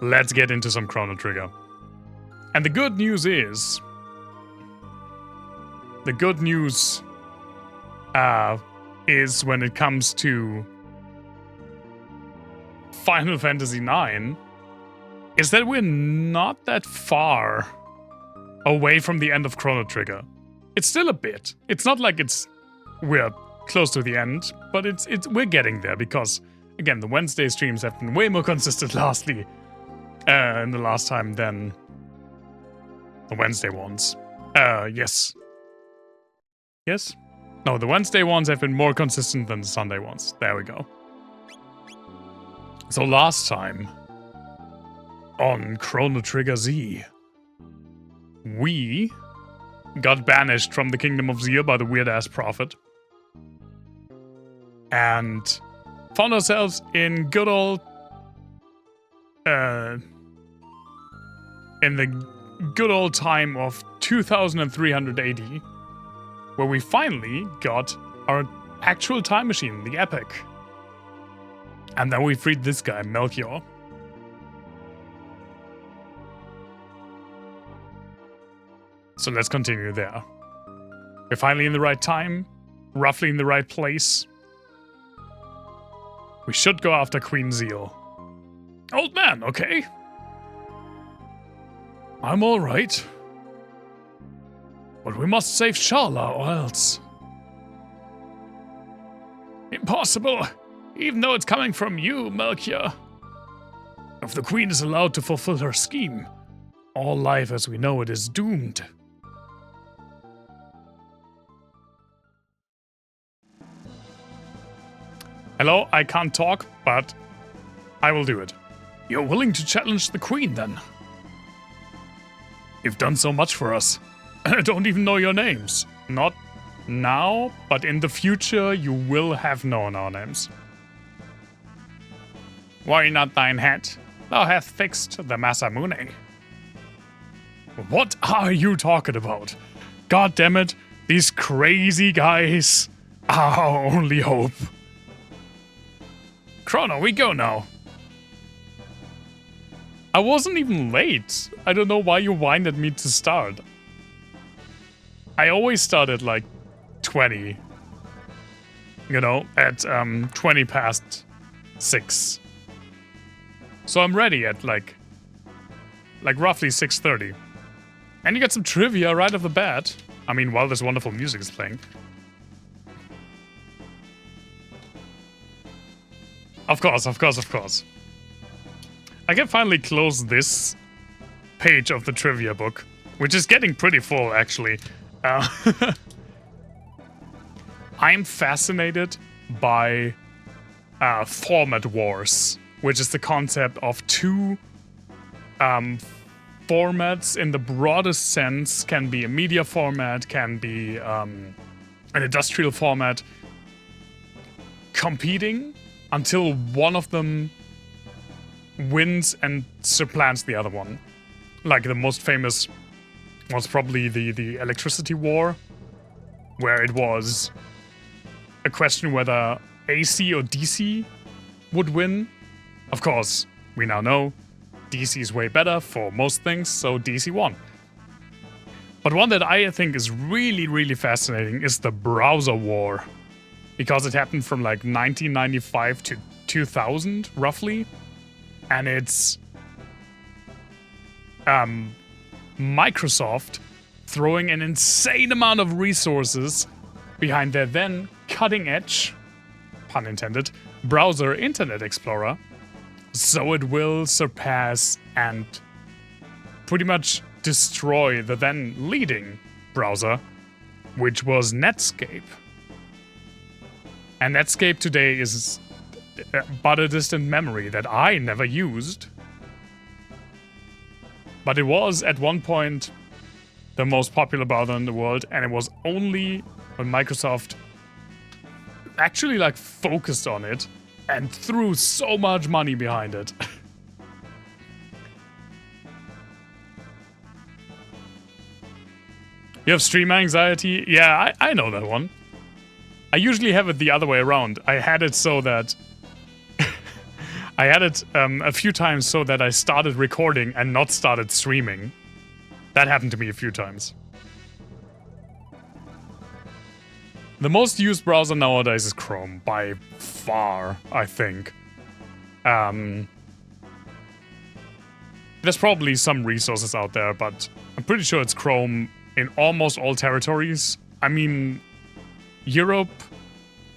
let's get into some Chrono Trigger. And the good news is... is when it comes to Final Fantasy IX, is that we're not that far away from the end of Chrono Trigger. It's still a bit. It's not like we're close to the end, but we're getting there because, again, the Wednesday streams have been way more consistent in the last time than the Wednesday ones. Yes. Yes? No, the Wednesday ones have been more consistent than the Sunday ones. There we go. So last time, on Chrono Trigger Z, we got banished from the Kingdom of Zir by the weird-ass prophet. And found ourselves in good old... in the good old time of 2300 AD, where we finally got our actual time machine, the Epic. And then we freed this guy, Melchior. So let's continue there. We're finally in the right time, roughly in the right place. We should go after Queen Zeal. Old man, okay? I'm alright. But we must save Sharla or else. Impossible, even though it's coming from you, Melchior. If the Queen is allowed to fulfill her scheme, all life as we know it is doomed. Hello, I can't talk, but I will do it. You're willing to challenge the Queen, then? You've done so much for us. I don't even know your names. Not now, but in the future you will have known our names. Worry not thine head. Thou hast fixed the Masamune. What are you talking about? God damn it, these crazy guys are our only hope. Chrono, we go now. I wasn't even late. I don't know why you whined at me to start. I always start at like 20. You know, at 20 past 6. So I'm ready at like roughly 6:30. And you get some trivia right off the bat. I mean, while this wonderful music is playing. Of course. I can finally close this page of the trivia book, which is getting pretty full, actually. I'm fascinated by format wars, which is the concept of two formats in the broadest sense. Can be a media format, can be an industrial format, competing until one of them wins and supplants the other one. Like the most famous was probably the electricity war, where it was a question whether AC or DC would win. Of course, we now know DC is way better for most things, so DC won. But one that I think is really, really fascinating is the browser war, because it happened from like 1995 to 2000, roughly. And it's Microsoft throwing an insane amount of resources behind their then cutting-edge, pun intended, browser Internet Explorer, so it will surpass and pretty much destroy the then leading browser, which was Netscape. And Netscape today is but a distant memory that I never used. But it was, at one point, the most popular browser in the world, and it was only when Microsoft actually, like, focused on it and threw so much money behind it. You have stream anxiety? Yeah, I know that one. I usually have it the other way around. I had it so that I had it a few times so that I started recording and not started streaming. That happened to me a few times. The most used browser nowadays is Chrome, by far, I think. There's probably some resources out there, but I'm pretty sure it's Chrome in almost all territories. I mean, Europe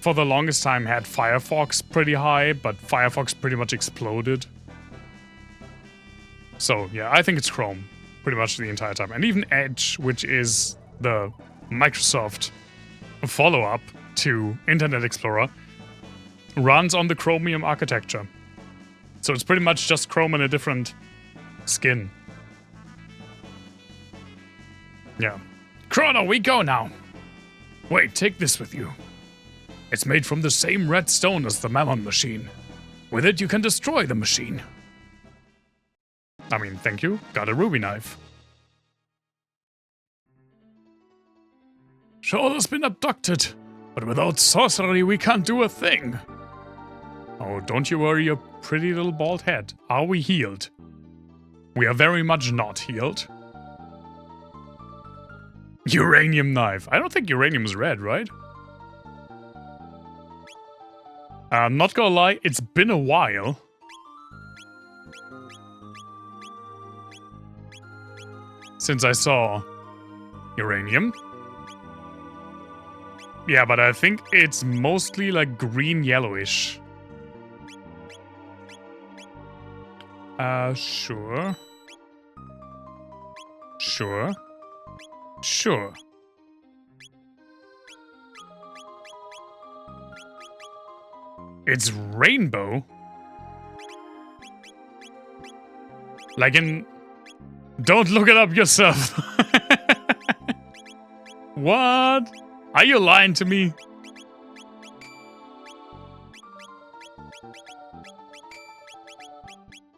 for the longest time had Firefox pretty high, but Firefox pretty much exploded. So yeah, I think it's Chrome pretty much the entire time. And even Edge, which is the Microsoft follow-up to Internet Explorer, runs on the Chromium architecture. So it's pretty much just Chrome in a different skin. Yeah. Chrono, we go now. Wait, take this with you. It's made from the same red stone as the Mammon machine. With it, you can destroy the machine. I mean, thank you. Got a ruby knife. Shoulder's been abducted, but without sorcery, we can't do a thing. Oh, don't you worry your pretty little bald head. Are we healed? We are very much not healed. Uranium knife. I don't think uranium is red, right? I'm not gonna lie, it's been a while. Since I saw uranium. Yeah, but I think it's mostly like green-yellowish. Sure. Sure. Sure. It's rainbow? Like in... Don't look it up yourself. What? Are you lying to me?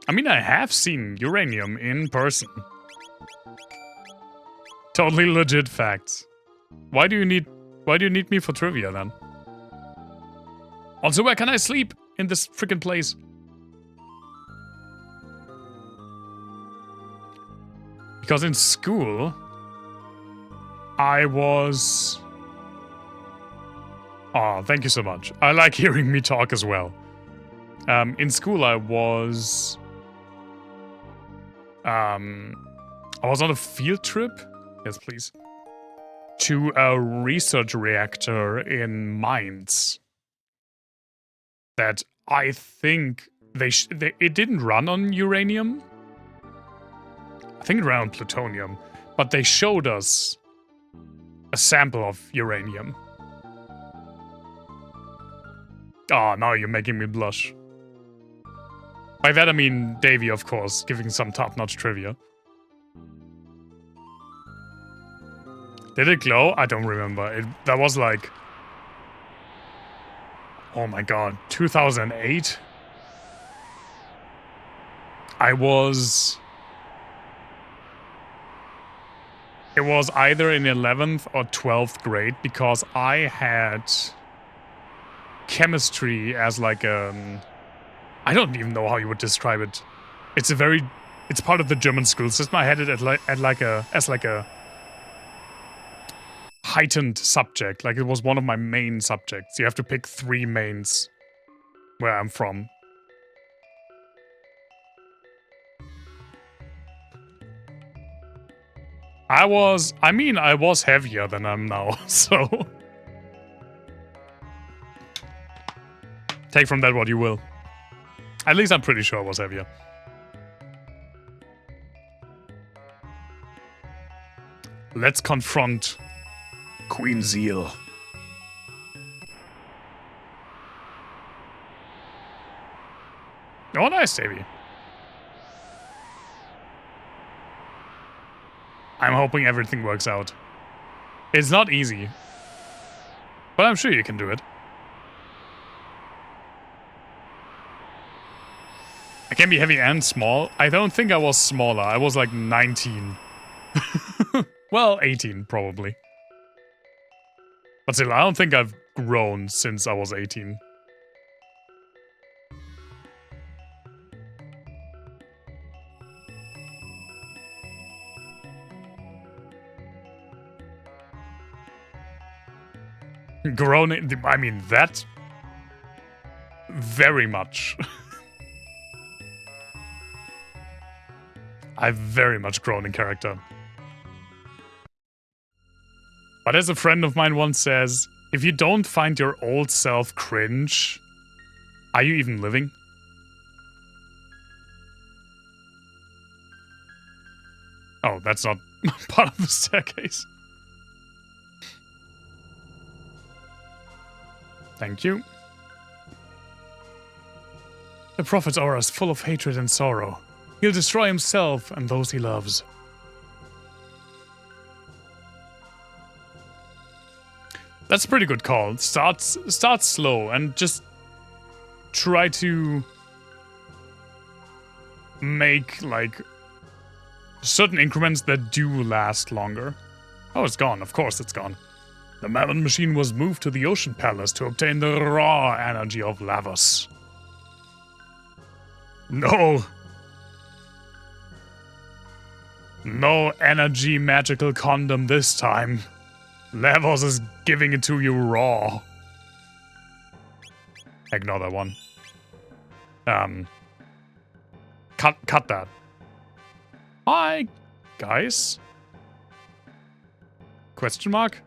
I mean, I have seen uranium in person. Totally legit facts. Why do you need me for trivia then? Also, where can I sleep in this freaking place? Because in school, I was... Oh, thank you so much. I like hearing me talk as well. In school, I was on a field trip. Yes, please. To a research reactor in Mainz. That I think it didn't run on uranium. I think it ran on plutonium. But they showed us a sample of uranium. Oh, now you're making me blush. By that I mean Davey, of course, giving some top-notch trivia. Did it glow? I don't remember. That was like... Oh my god, 2008? It was either in 11th or 12th grade, because I had chemistry as like a... I don't even know how you would describe it. It's part of the German school system. I had it as like a heightened subject. Like, it was one of my main subjects. You have to pick 3 mains where I'm from. I was heavier than I'm now, so... Take from that what you will. At least I'm pretty sure I was heavier. Let's confront Queen Zeal. Oh, nice, Davey. I'm hoping everything works out. It's not easy, but I'm sure you can do it. I can be heavy and small. I don't think I was smaller. I was like 19. Well, 18 probably. But still, I don't think I've grown since I was 18. Grown, I mean, that very much. I've very much grown in character. But as a friend of mine once says, if you don't find your old self cringe, are you even living? Oh, that's not part of the staircase. Thank you. The prophet's aura is full of hatred and sorrow. He'll destroy himself and those he loves. That's a pretty good call. Start slow and just try to make, like, certain increments that do last longer. Oh, it's gone. Of course it's gone. The Mammon machine was moved to the Ocean Palace to obtain the raw energy of Lavos. No. No energy magical condom this time. Lavos is giving it to you raw. Ignore that one. Cut that. Hi, guys. Question mark?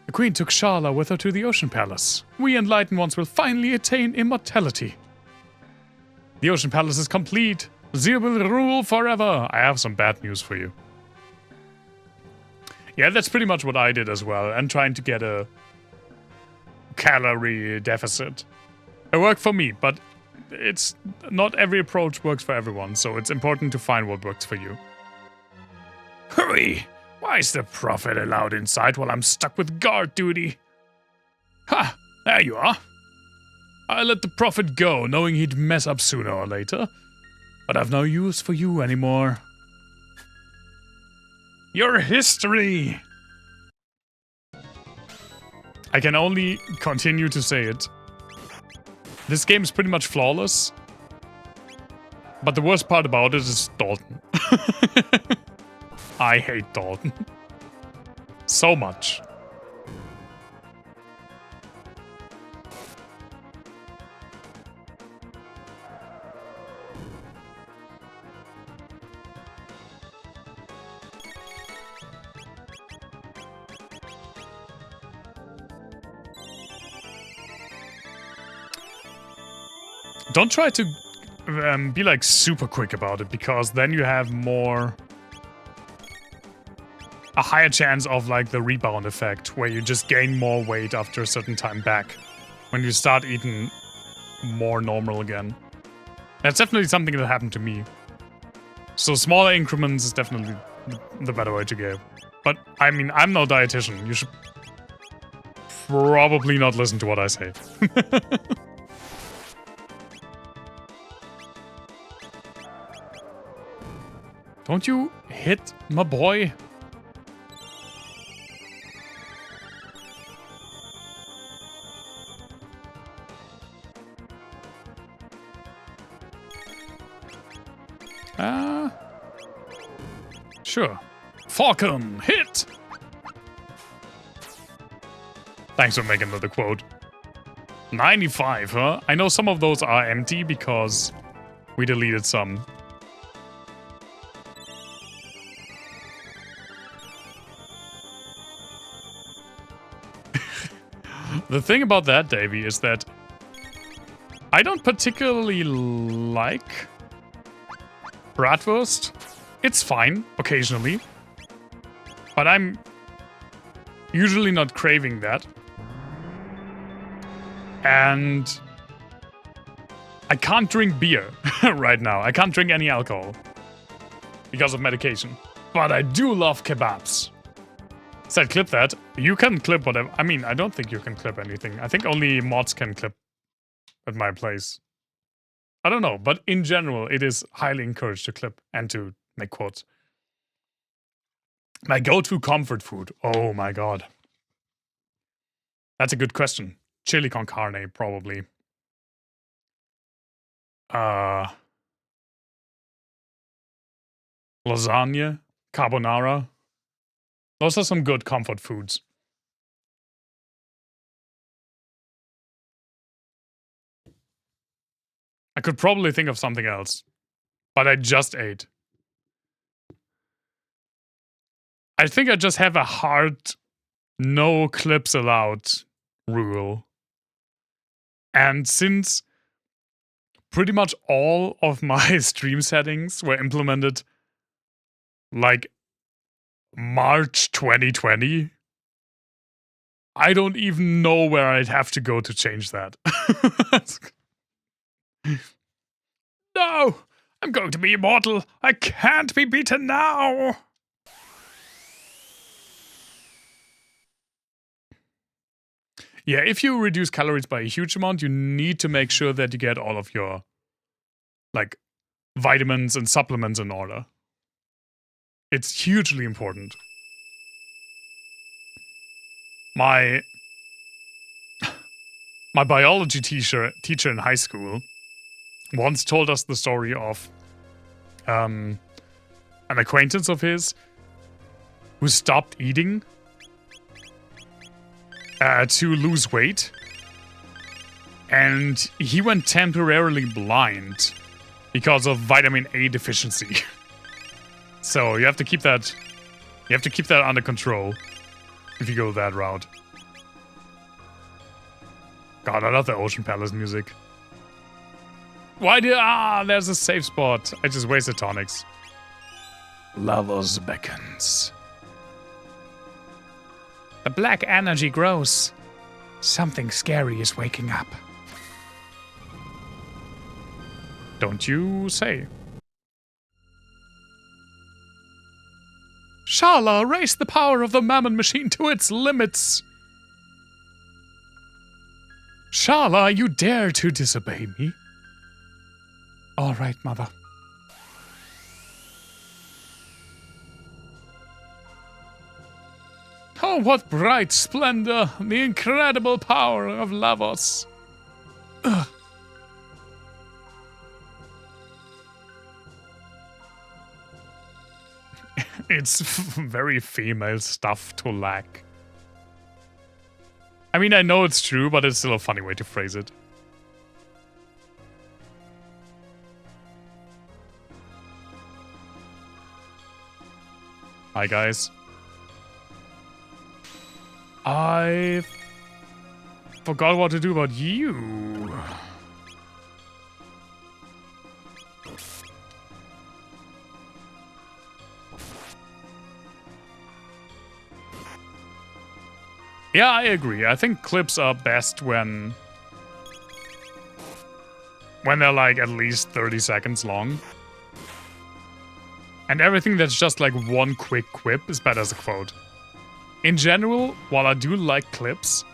The Queen took Sharla with her to the Ocean Palace. We enlightened ones will finally attain immortality. The Ocean Palace is complete. Zir will rule forever. I have some bad news for you. Yeah, that's pretty much what I did as well, and trying to get a calorie deficit. It worked for me, but it's not every approach works for everyone, so it's important to find what works for you. Hurry! Why is the prophet allowed inside while I'm stuck with guard duty? Ha! There you are. I let the prophet go, knowing he'd mess up sooner or later. But I've no use for you anymore. Your history! I can only continue to say it. This game is pretty much flawless. But the worst part about it is Dalton. I hate Dalton. So much. Don't try to be like super quick about it, because then you have a higher chance of like the rebound effect, where you just gain more weight after a certain time back when you start eating more normal again. That's definitely something that happened to me. So smaller increments is definitely the better way to go. But I mean, I'm no dietitian. You should probably not listen to what I say. Don't you hit my boy? Sure. Falcon, hit! Thanks for making another quote. 95, huh? I know some of those are empty because we deleted some. The thing about that, Davey, is that I don't particularly like bratwurst. It's fine, occasionally. But I'm usually not craving that. And I can't drink beer right now. I can't drink any alcohol because of medication. But I do love kebabs. Said clip that. You can clip whatever. I mean, I don't think you can clip anything. I think only mods can clip at my place. I don't know, but in general, it is highly encouraged to clip and to make quotes. My go-to comfort food. Oh my god. That's a good question. Chili con carne, probably. Lasagna, carbonara. Those are some good comfort foods. I could probably think of something else. But I just ate. I think I just have a hard no clips allowed rule. And since pretty much all of my stream settings were implemented like March 2020, I don't even know where I'd have to go to change that. No! I'm going to be immortal! I can't be beaten now! Yeah, if you reduce calories by a huge amount, you need to make sure that you get all of your, like, vitamins and supplements in order. It's hugely important. My biology teacher in high school once told us the story of an acquaintance of his who stopped eating to lose weight, and he went temporarily blind because of vitamin A deficiency. So you have to keep that under control if you go that route. God, I love the Ocean Palace music. Why did there's a safe spot. I just wasted tonics. Lavos beckons. The black energy grows. Something scary is waking up. Don't you say. Shala, raise the power of the Mammon Machine to its limits. Shala, you dare to disobey me? All right, mother. Oh, what bright splendor! The incredible power of Lavos. Ugh. It's very female stuff to lack. I mean, I know it's true, but it's still a funny way to phrase it. Hi, guys. I forgot what to do about you. Yeah, I agree. I think clips are best when they're like at least 30 seconds long. And everything that's just like one quick quip is better as a quote. In general, while I do like clips,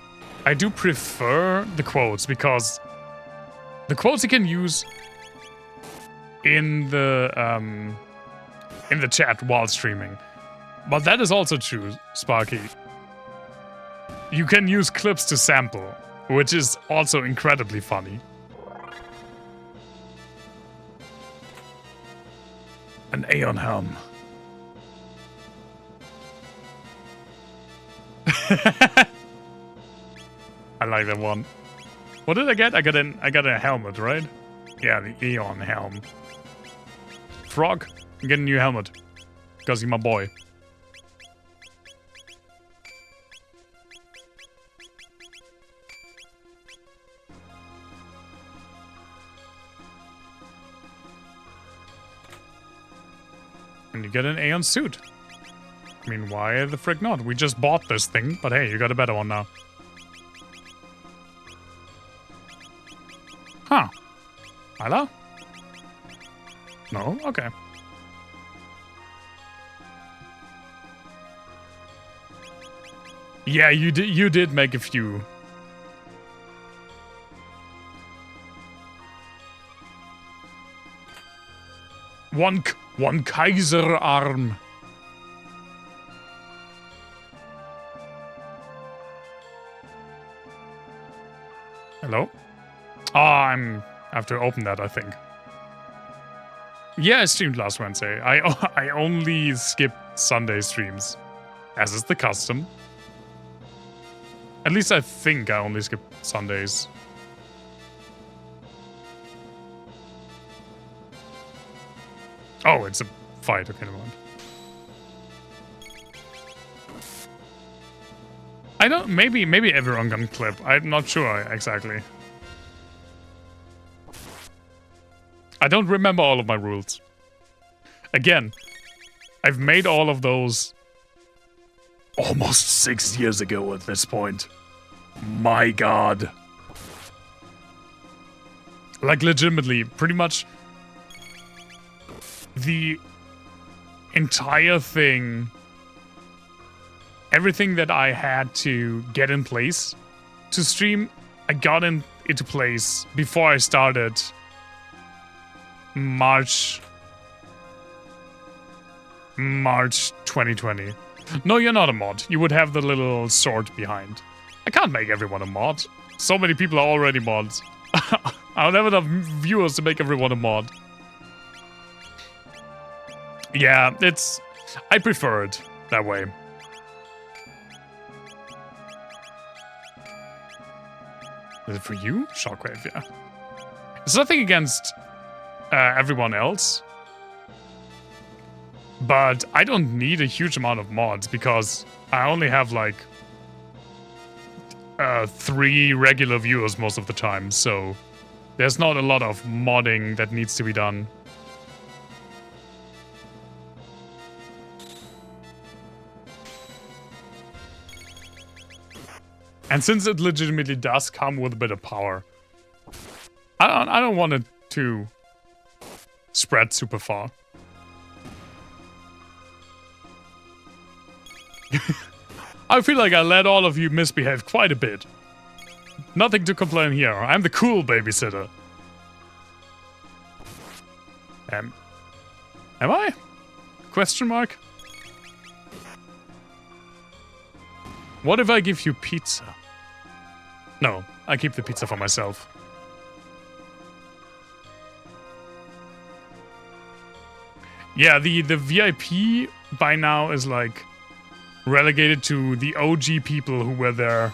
I do prefer the quotes because the quotes you can use in the chat while streaming. But that is also true, Sparky. You can use clips to sample, which is also incredibly funny. An Aeon Helm. I like that one. What did I get? I got a helmet, right? Yeah, the Aeon Helm. Frog, I'm getting a new helmet. Because you're my boy. And you get an Aeon suit. I mean, why the frick not? We just bought this thing, but hey, you got a better one now. Huh. Hello? No? Okay. Yeah, you did make a few. One Kaiser arm. Hello? Oh, I have to open that, I think. Yeah, I streamed last Wednesday. I only skip Sunday streams, as is the custom. At least I think I only skip Sundays. Oh, it's a fight. Okay, never mind. I don't. Maybe everyone can clip. I'm not sure exactly. I don't remember all of my rules. Again, I've made all of those almost 6 years ago at this point. My god. Like, legitimately, pretty much the entire thing, everything that I had to get in place to stream, I got into place before I started March 2020. No, you're not a mod. You would have the little sword behind. I can't make everyone a mod. So many people are already mods. I don't have enough viewers to make everyone a mod. Yeah, I prefer it that way. Is it for you? Shockwave, yeah. It's nothing against everyone else. But I don't need a huge amount of mods because I only have like 3 regular viewers most of the time, so there's not a lot of modding that needs to be done. And since it legitimately does come with a bit of power, I don't want it to spread super far. I feel like I let all of you misbehave quite a bit. Nothing to complain here. I'm the cool babysitter. Am I? Question mark? What if I give you pizza? No, I keep the pizza for myself. Yeah, the VIP by now is like relegated to the OG people who were there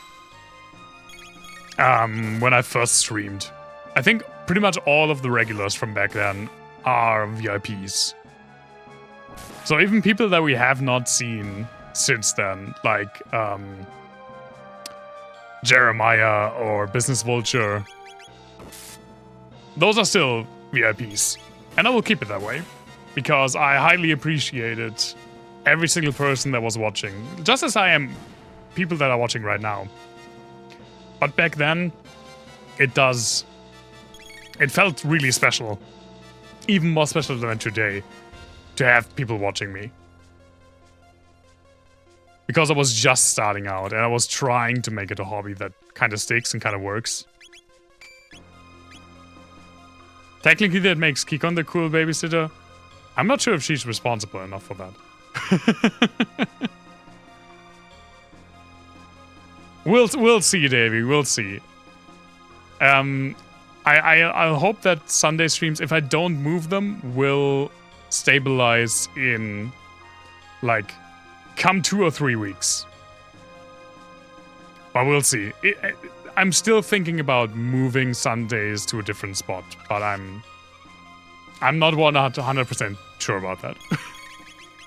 when I first streamed. I think pretty much all of the regulars from back then are VIPs. So even people that we have not seen since then, like Jeremiah or Business Vulture, those are still VIPs. And I will keep it that way, because I highly appreciated every single person that was watching, just as I am people that are watching right now. But back then, it felt really special, even more special than today, to have people watching me. Because I was just starting out, and I was trying to make it a hobby that kind of sticks and kind of works. Technically, that makes Kikon the cool babysitter. I'm not sure if she's responsible enough for that. We'll see, Davey. We'll see. I hope that Sunday streams, if I don't move them, will stabilize in like come 2 or 3 weeks. But we'll see. I'm still thinking about moving Sundays to a different spot, but I'm not 100% sure about that.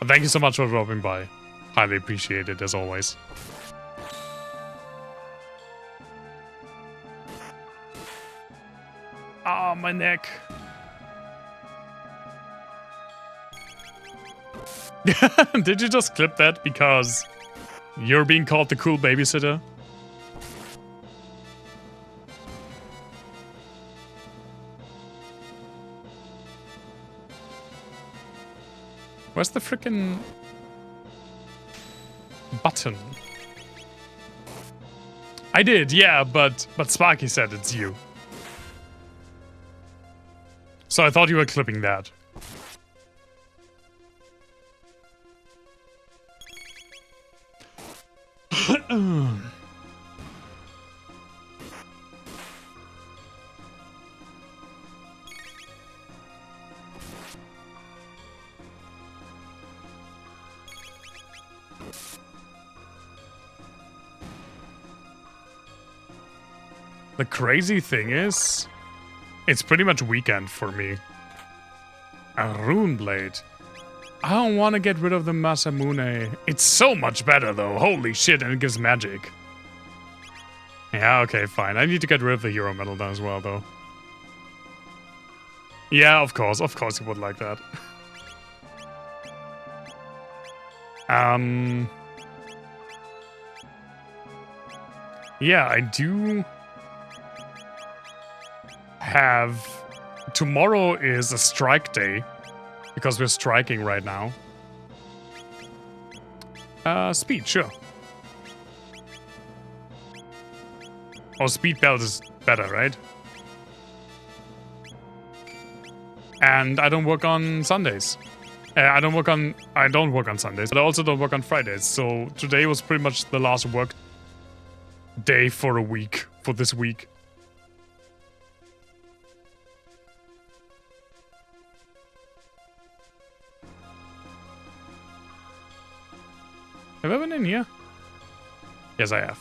Thank you so much for dropping by. Highly appreciate it, as always. Ah, my neck. Did you just clip that because you're being called the cool babysitter? Where's the frickin' button? I did, yeah, but Sparky said it's you. So I thought you were clipping that. The crazy thing is, it's pretty much weekend for me. A rune blade. I don't want to get rid of the Masamune. It's so much better though. Holy shit, and it gives magic. Yeah, okay, fine. I need to get rid of the hero medal then as well though. Yeah, of course you would like that. Yeah, I do have... Tomorrow is a strike day, because we're striking right now. Speed, sure. Oh, speed belt is better, right? And I don't work on Sundays. I don't work on Sundays, but I also don't work on Fridays. So today was pretty much the last work day for a week, for this week. Have I been in here? Yes, I have.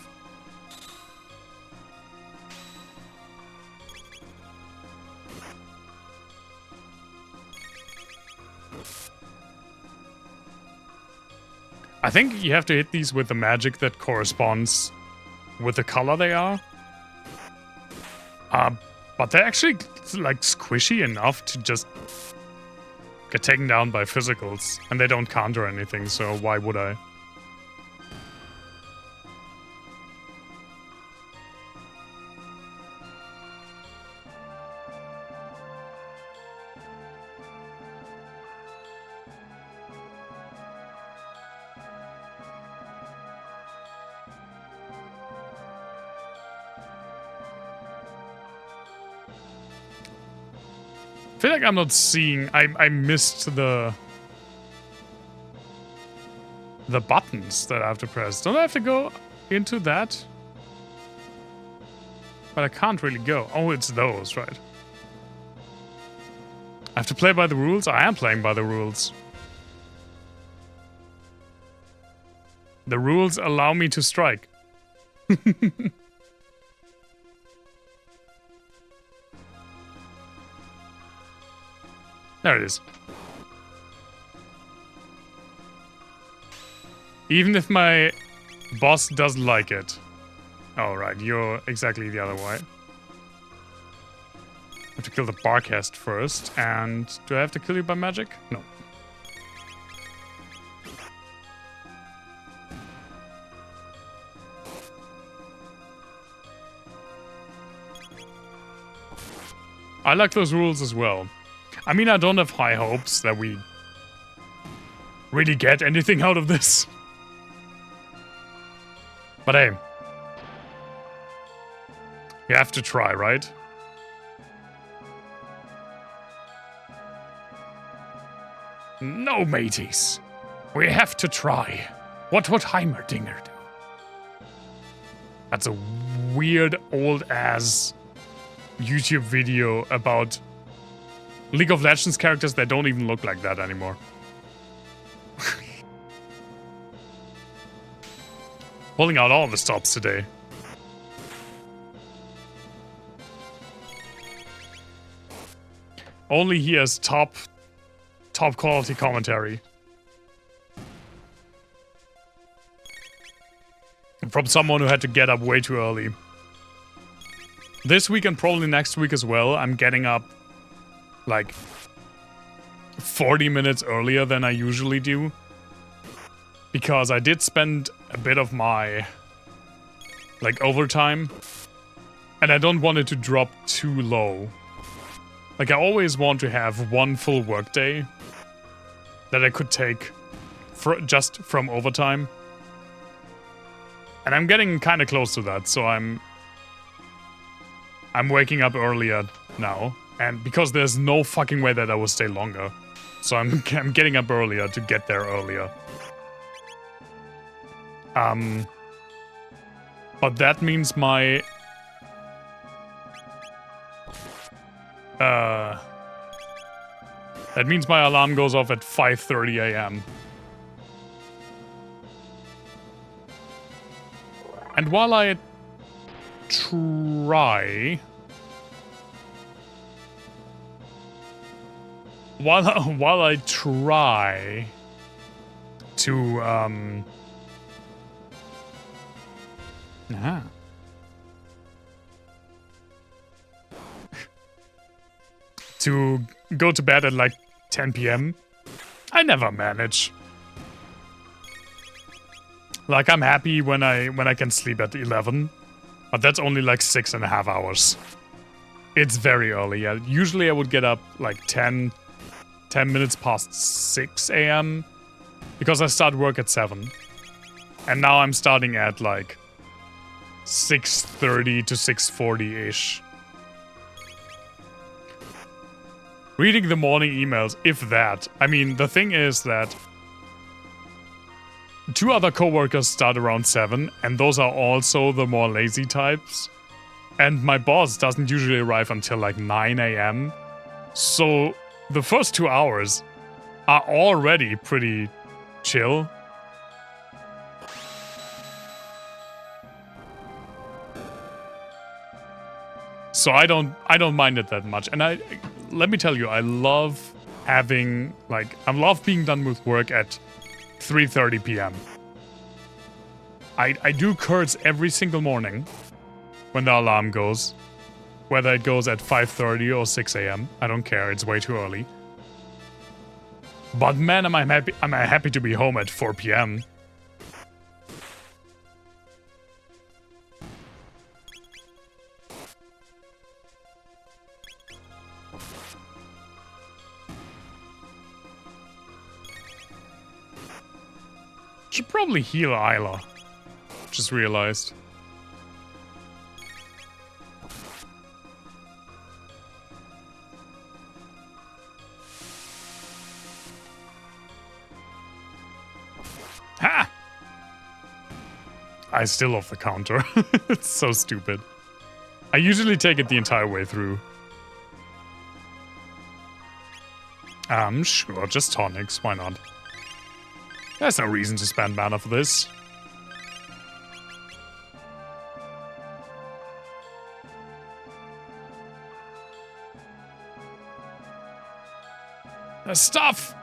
I think you have to hit these with the magic that corresponds with the color they are. But they're actually like squishy enough to just get taken down by physicals, and they don't counter anything, so why would I? I feel like I'm not seeing... I missed the buttons that I have to press. Don't I have to go into that? But I can't really go. Oh, it's those, right. I have to play by the rules? I am playing by the rules. The rules allow me to strike. There it is. Even if my boss doesn't like it. Oh, right, you're exactly the other way. I have to kill the Barcast first, and do I have to kill you by magic? No. I like those rules as well. I mean, I don't have high hopes that we really get anything out of this. But hey. You have to try, right? No, mateys. We have to try. What would Heimerdinger do? That's a weird old-ass YouTube video about League of Legends characters that don't even look like that anymore. Pulling out all the stops today. Only he has top quality commentary. From someone who had to get up way too early. This week and probably next week as well, I'm getting up like 40 minutes earlier than I usually do. Because I did spend a bit of my like overtime. And I don't want it to drop too low. Like I always want to have one full workday that I could take just from overtime. And I'm getting kind of close to that, so I'm waking up earlier now. And because there's no fucking way that I will stay longer. So I'm getting up earlier to get there earlier. But that means my... that means my alarm goes off at 5:30 a.m. And while I try... while I try to to go to bed at like 10 p.m. I never manage. Like, I'm happy when I can sleep at 11, but that's only like 6.5 hours. It's very early. Yeah. Usually I would get up like 10 minutes past 6 a.m. because I start work at 7. And now I'm starting at like 6:30 to 6:40-ish. Reading the morning emails, if that. I mean, the thing is that 2 other coworkers start around 7, and those are also the more lazy types. And my boss doesn't usually arrive until like 9 a.m. So the first 2 hours are already pretty chill. So I don't mind it that much. And let me tell you, I love having I love being done with work at 3:30 p.m. I do curds every single morning when the alarm goes. Whether it goes at 5:30 or 6 a.m. I don't care, it's way too early. But man, am I happy to be home at 4 p.m. Should probably heal Isla. Just realized. Ha! I still love the counter. It's so stupid. I usually take it the entire way through. Sure, just tonics, why not? There's no reason to spend mana for this. The stuff!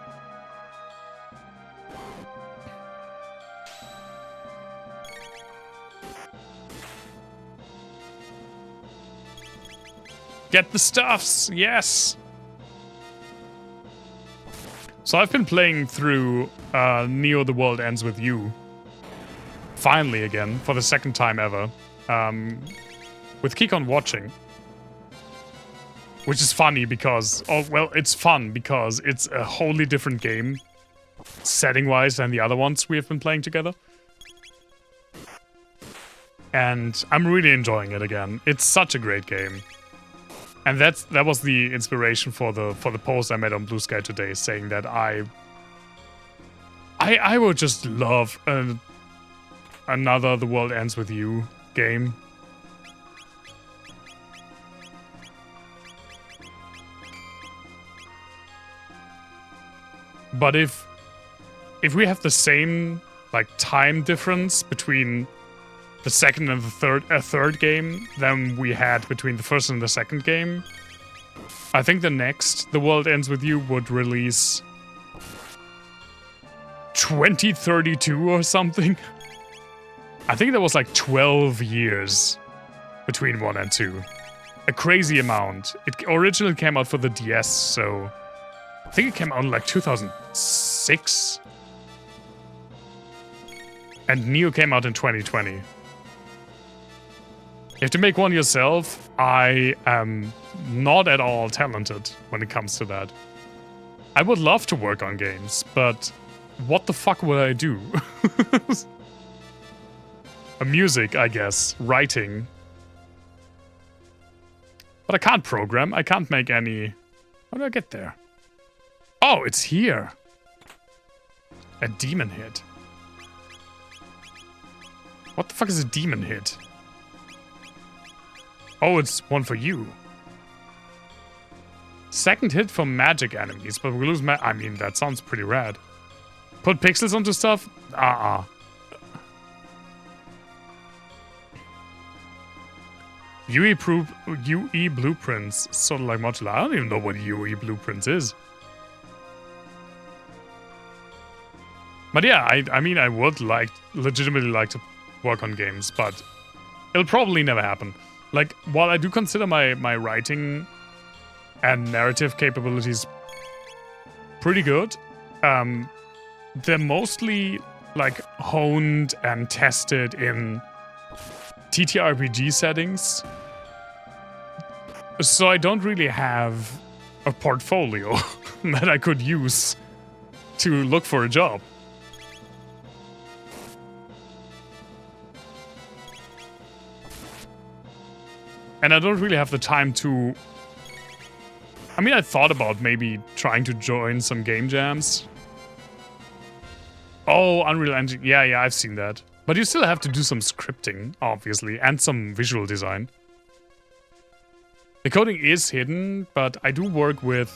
Get the stuffs, yes! So I've been playing through Neo The World Ends With You. Finally again, for the second time ever. With Kikon watching. Which is funny because... Oh, well, it's fun because it's a wholly different game. Setting-wise than the other ones we have been playing together. And I'm really enjoying it again. It's such a great game. And that was the inspiration for the post I made on Blue Sky today, saying that I would just love another The World Ends With You game. But if we have the same time difference between the second and the third game than we had between the first and the second game, I think the next The World Ends With You would release 2032 or something. I think there was 12 years between 1 and 2. A crazy amount. It originally came out for the DS, so I think it came out in 2006. And Neo came out in 2020. You have to make one yourself. I am not at all talented when it comes to that. I would love to work on games, but what the fuck would I do? Music, I guess. Writing. But I can't program. I can't make any... How do I get there? Oh, it's here. A demon hit. What the fuck is a demon hit? Oh, it's one for you. Second hit for magic enemies, but we lose I mean, that sounds pretty rad. Put pixels onto stuff? UE blueprints, sort of like modular. I don't even know what UE blueprints is. But yeah, I mean, I would legitimately like to work on games, but it'll probably never happen. Like, while I do consider my writing and narrative capabilities pretty good, they're mostly like honed and tested in TTRPG settings. So I don't really have a portfolio that I could use to look for a job. And I don't really have the time to... I mean, I thought about maybe trying to join some game jams. Oh, Unreal Engine. Yeah, I've seen that. But you still have to do some scripting, obviously, and some visual design. The coding is hidden, but I do work with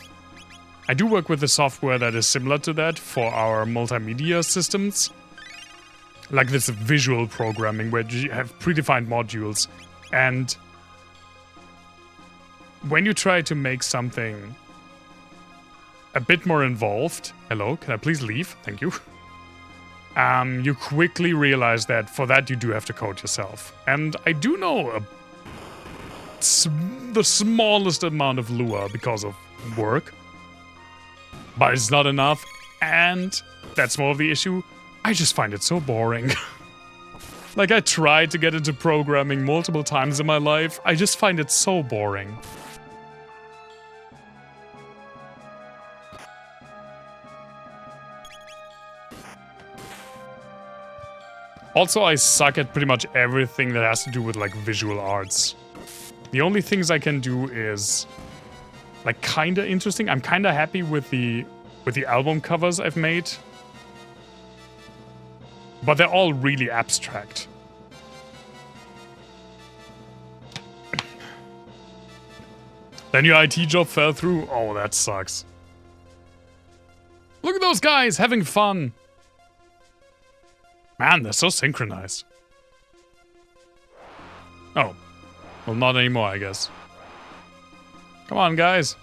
the software that is similar to that for our multimedia systems. Like this visual programming where you have predefined modules, and when you try to make something a bit more involved... Hello, can I please leave? Thank you. You quickly realize that for that you do have to code yourself. And I do know the smallest amount of Lua because of work. But it's not enough, and that's more of the issue. I just find it so boring. Like, I tried to get into programming multiple times in my life. I just find it so boring. Also, I suck at pretty much everything that has to do with, like, visual arts. The only things I can do is, like, kinda interesting. I'm kinda happy with the album covers I've made. But they're all really abstract. Then your IT job fell through? Oh, that sucks. Look at those guys having fun! Man, they're so synchronized. Oh. Well, not anymore, I guess. Come on, guys.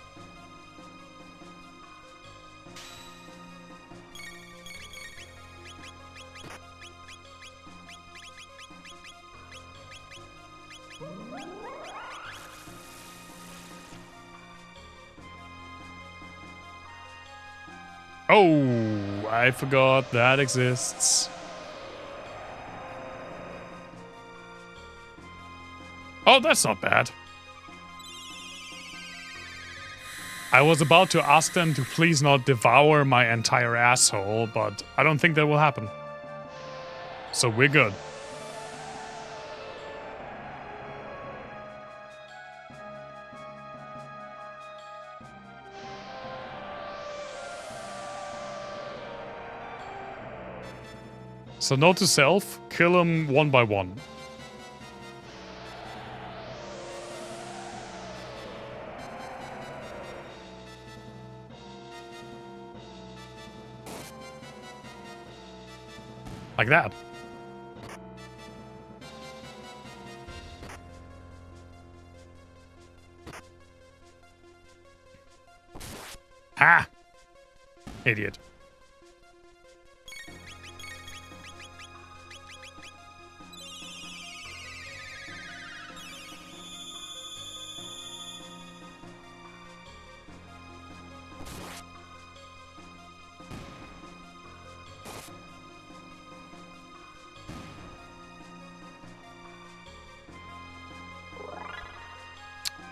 Oh, I forgot that exists. Oh, that's not bad. I was about to ask them to please not devour my entire asshole, but I don't think that will happen. So we're good. So note to self, kill them one by one. Like that. Ah! Idiot.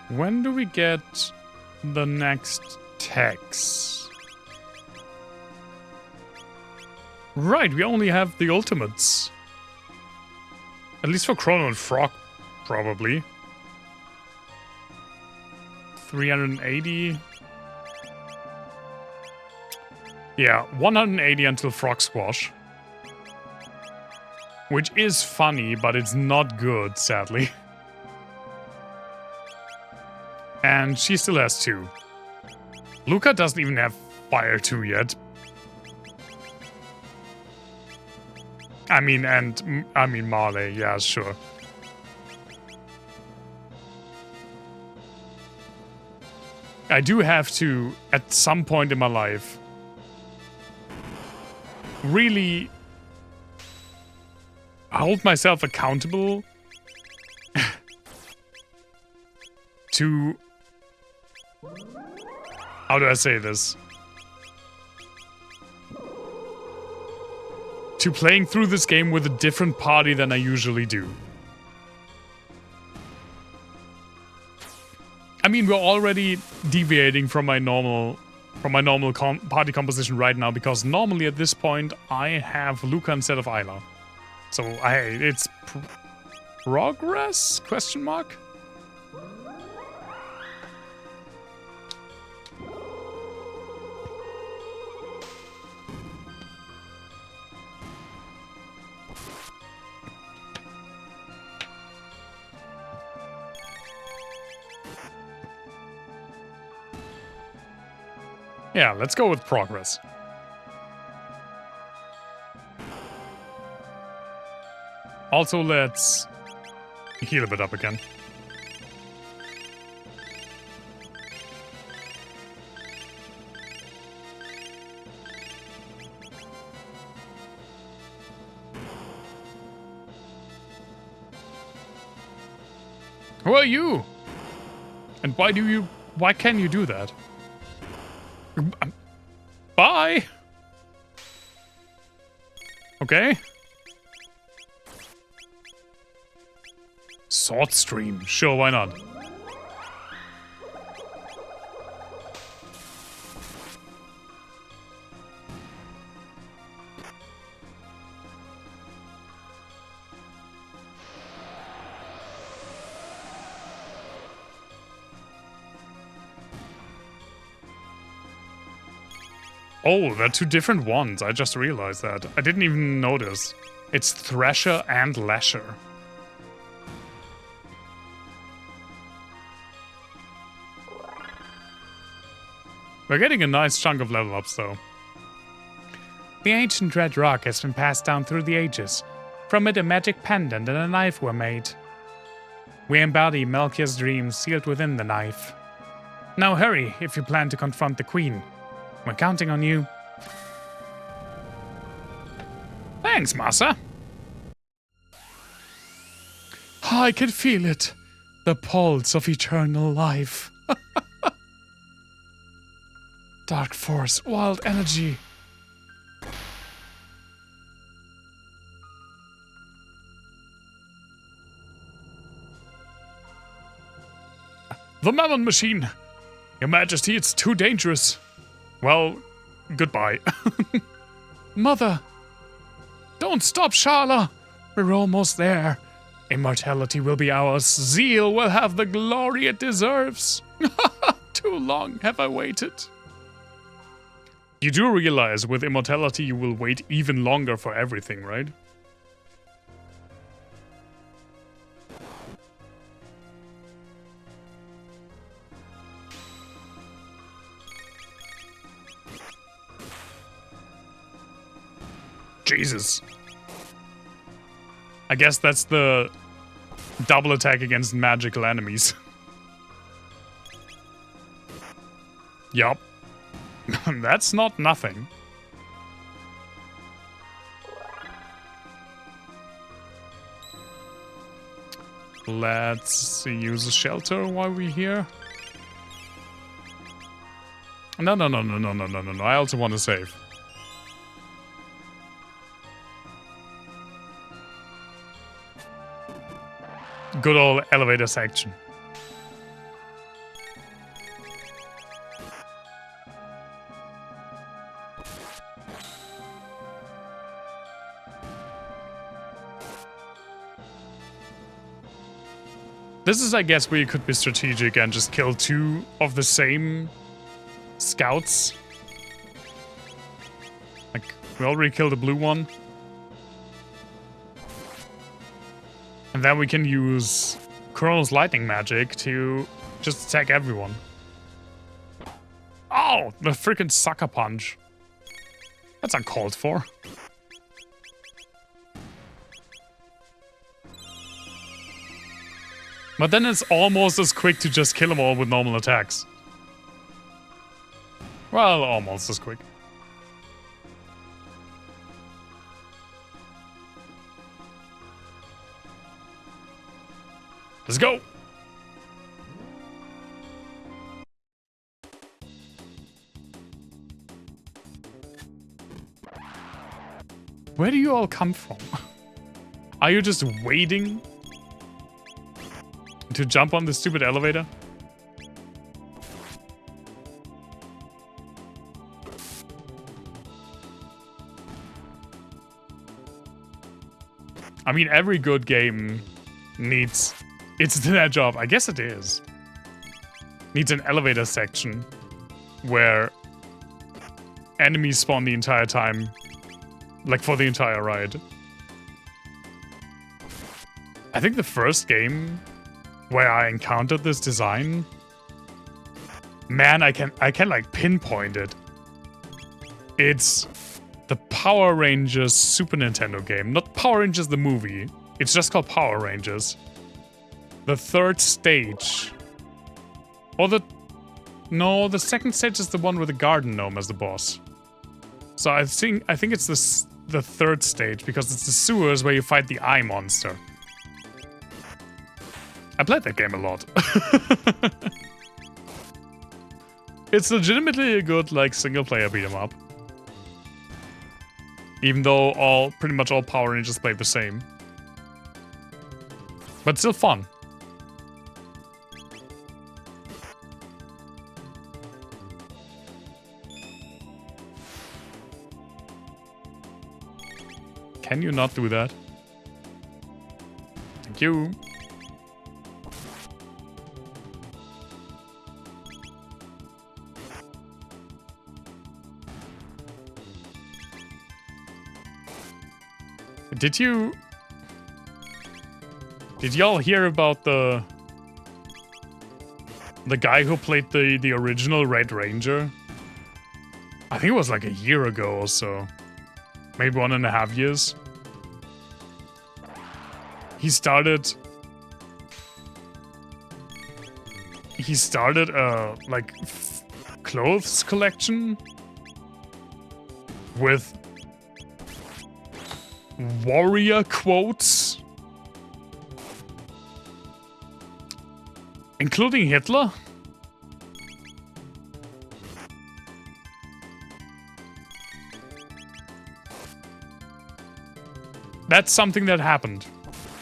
When do we get the next text? Right, we only have the ultimates. At least for Chrono and Frog, probably. 380. Yeah, 180 until Frog Squash. Which is funny, but it's not good, sadly. And she still has 2. Luca doesn't even have Fire 2 yet. I mean Marley, yeah, sure. I do have to, at some point in my life, really hold myself accountable to... How do I say this? To playing through this game with a different party than I usually do. I mean, we're already deviating from my normal party composition right now, because normally at this point I have Luca instead of Ayla. So it's progress? Question mark? Yeah, let's go with progress. Also, let's heal a bit up again. Who are you? And why can you do that? Bye! Okay. Sword stream. Sure, why not? Oh, they're two different ones. I just realized that. I didn't even notice. It's Thresher and Lasher. We're getting a nice chunk of level ups, though. The ancient red rock has been passed down through the ages. From it, a magic pendant and a knife were made. We embody Melchior's dreams sealed within the knife. Now hurry, if you plan to confront the Queen. We're counting on you. Thanks, Massa. I can feel it. The pulse of eternal life. Dark force, wild energy. The Mammon Machine. Your Majesty, it's too dangerous. Well, goodbye. Mother! Don't stop, Sharla! We're almost there. Immortality will be ours. Zeal will have the glory it deserves. Too long have I waited. You do realize with immortality you will wait even longer for everything, right? Jesus. I guess that's the double attack against magical enemies. Yup. That's not nothing. Let's use a shelter while we're here. No. I also want to save. Good old elevator section. This is, I guess, where you could be strategic and just kill two of the same scouts. Like, we already killed the blue one. And then we can use Chrono's lightning magic to just attack everyone. Oh, the freaking sucker punch. That's uncalled for. But then it's almost as quick to just kill them all with normal attacks. Well, almost as quick. Let's go! Where do you all come from? Are you just waiting to jump on this stupid elevator? I mean, every good game needs... It's their job. I guess it is. Needs an elevator section where enemies spawn the entire time. Like, for the entire ride. I think the first game where I encountered this design... Man, I can like, pinpoint it. It's the Power Rangers Super Nintendo game. Not Power Rangers the movie. It's just called Power Rangers. The third stage. Or the... No, the second stage is the one with the garden gnome as the boss. So I think it's the third stage, because it's the sewers where you fight the eye monster. I played that game a lot. It's legitimately a good, like, single-player beat-em-up. Even though pretty much all Power Rangers play the same. But still fun. Can you not do that? Thank you. Did y'all hear about the guy who played the original Red Ranger? I think it was like a year ago or so. Maybe 1.5 years. He started a, like, clothes collection with warrior quotes, including Hitler. That's something that happened,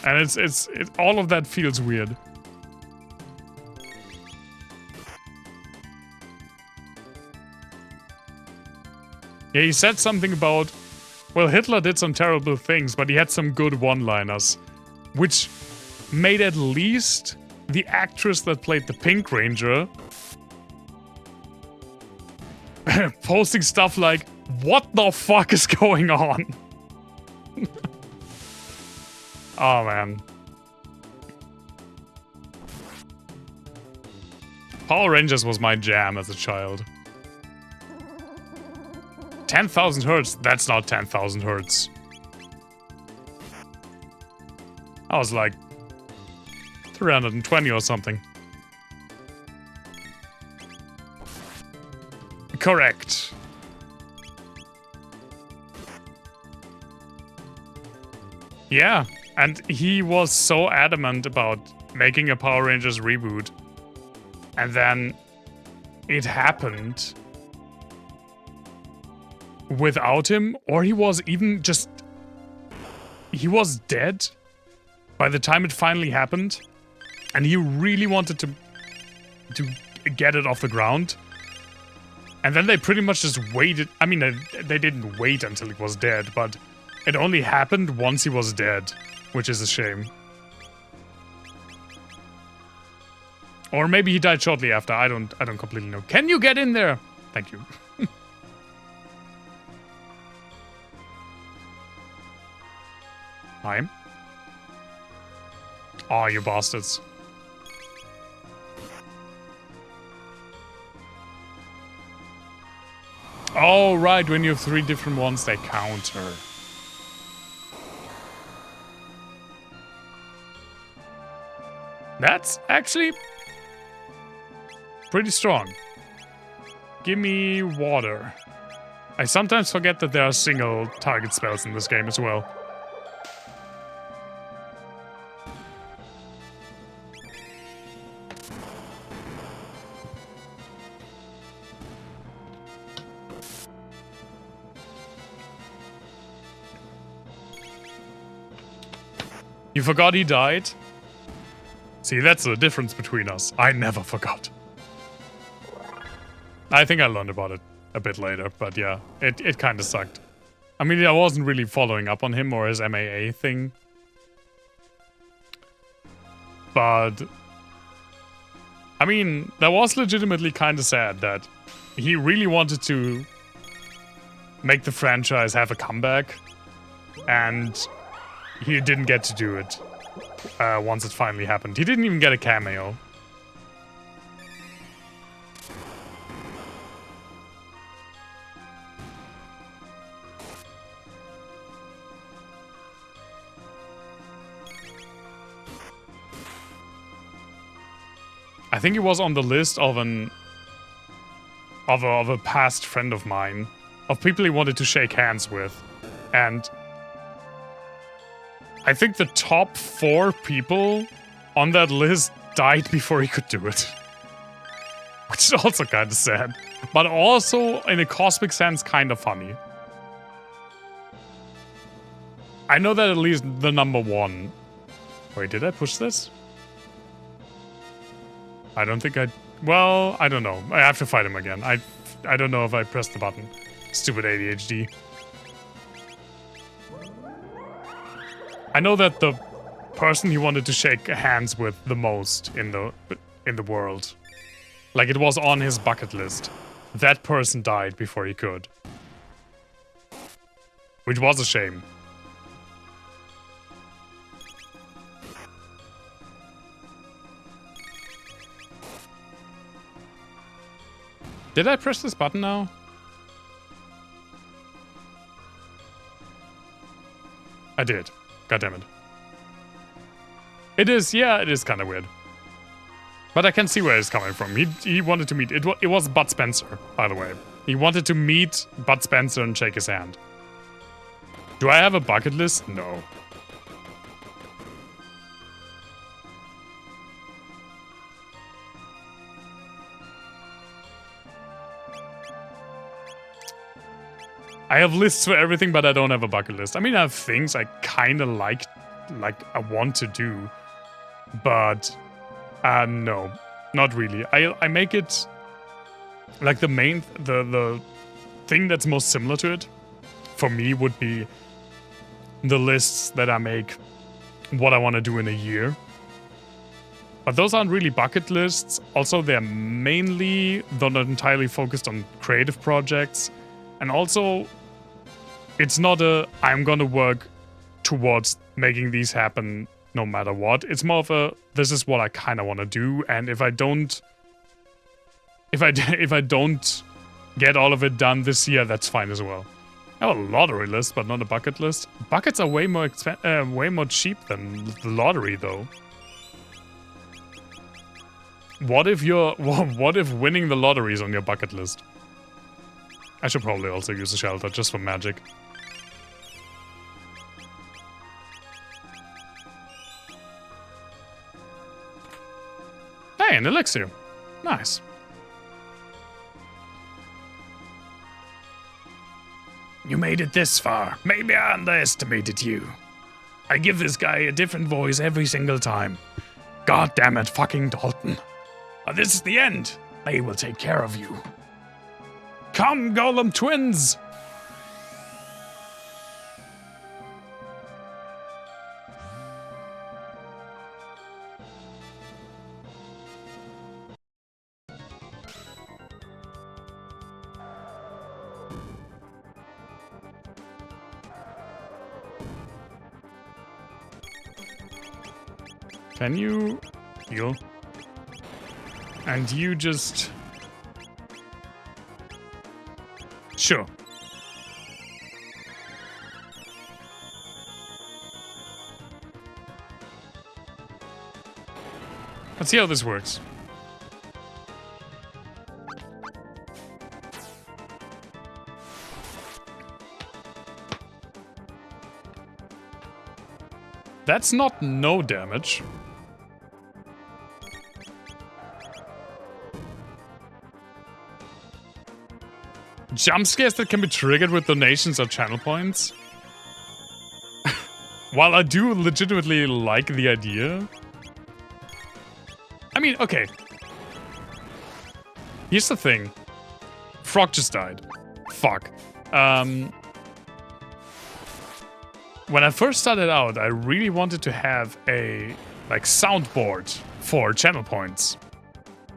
and it's all of that feels weird. Yeah, he said something about, well, Hitler did some terrible things, but he had some good one-liners, which made at least the actress that played the Pink Ranger posting stuff like, "What the fuck is going on?" Oh, man. Power Rangers was my jam as a child. 10,000 hertz? That's not 10,000 hertz. I was like 320 or something. Correct. Yeah, and he was so adamant about making a Power Rangers reboot. And then it happened without him, or he was even just... He was dead by the time it finally happened. And he really wanted to get it off the ground. And then they pretty much just waited. I mean, they didn't wait until he was dead, but it only happened once he was dead, which is a shame. Or maybe he died shortly after. I don't completely know. Can you get in there? Thank you. Hi. Oh, you bastards. Oh, right, when you have 3 different ones, they counter. That's actually pretty strong. Give me water. I sometimes forget that there are single target spells in this game as well. You forgot he died? See, that's the difference between us. I never forgot. I think I learned about it a bit later, but yeah, it kind of sucked. I mean, I wasn't really following up on him or his MAA thing. But I mean, that was legitimately kind of sad that he really wanted to make the franchise have a comeback, and he didn't get to do it once it finally happened. He didn't even get a cameo. I think he was on the list of a past friend of mine, of people he wanted to shake hands with, and I think the top 4 people on that list died before he could do it, which is also kind of sad, but also in a cosmic sense kind of funny. I know that at least the number 1. Wait, did I push this? I don't think I... Well, I don't know. I have to fight him again. I don't know if I pressed the button. Stupid ADHD. I know that the person he wanted to shake hands with the most in the world, like it was on his bucket list, that person died before he could. Which was a shame. Did I press this button now? I did. God damn it. It is, yeah, it is kind of weird. But I can see where it's coming from. He wanted to meet... It was Bud Spencer, by the way. He wanted to meet Bud Spencer and shake his hand. Do I have a bucket list? No. I have lists for everything, but I don't have a bucket list. I mean, I have things I kind of like I want to do, but no, not really. I make it like the thing that's most similar to it for me would be the lists that I make what I want to do in a year. But those aren't really bucket lists. Also, they're mainly, though not entirely, focused on creative projects. And also, it's not a, I'm gonna work towards making these happen no matter what. It's more of a, this is what I kind of want to do, and if I don't get all of it done this year, that's fine as well. I have a lottery list, but not a bucket list. Buckets are way more cheap than the lottery, though. What if winning the lottery is on your bucket list? I should probably also use a shelter just for magic. Hey, an elixir. Nice. You made it this far. Maybe I underestimated you. I give this guy a different voice every single time. God damn it, fucking Dalton. This is the end. They will take care of you. Come, Golem twins! Can you heal? And you just... Sure. Let's see how this works. That's not no damage. Jump scares that can be triggered with donations or channel points. while I do legitimately like the idea... I mean, okay. Here's the thing. Frog just died. Fuck. When I first started out, I really wanted to have a, like, soundboard for channel points.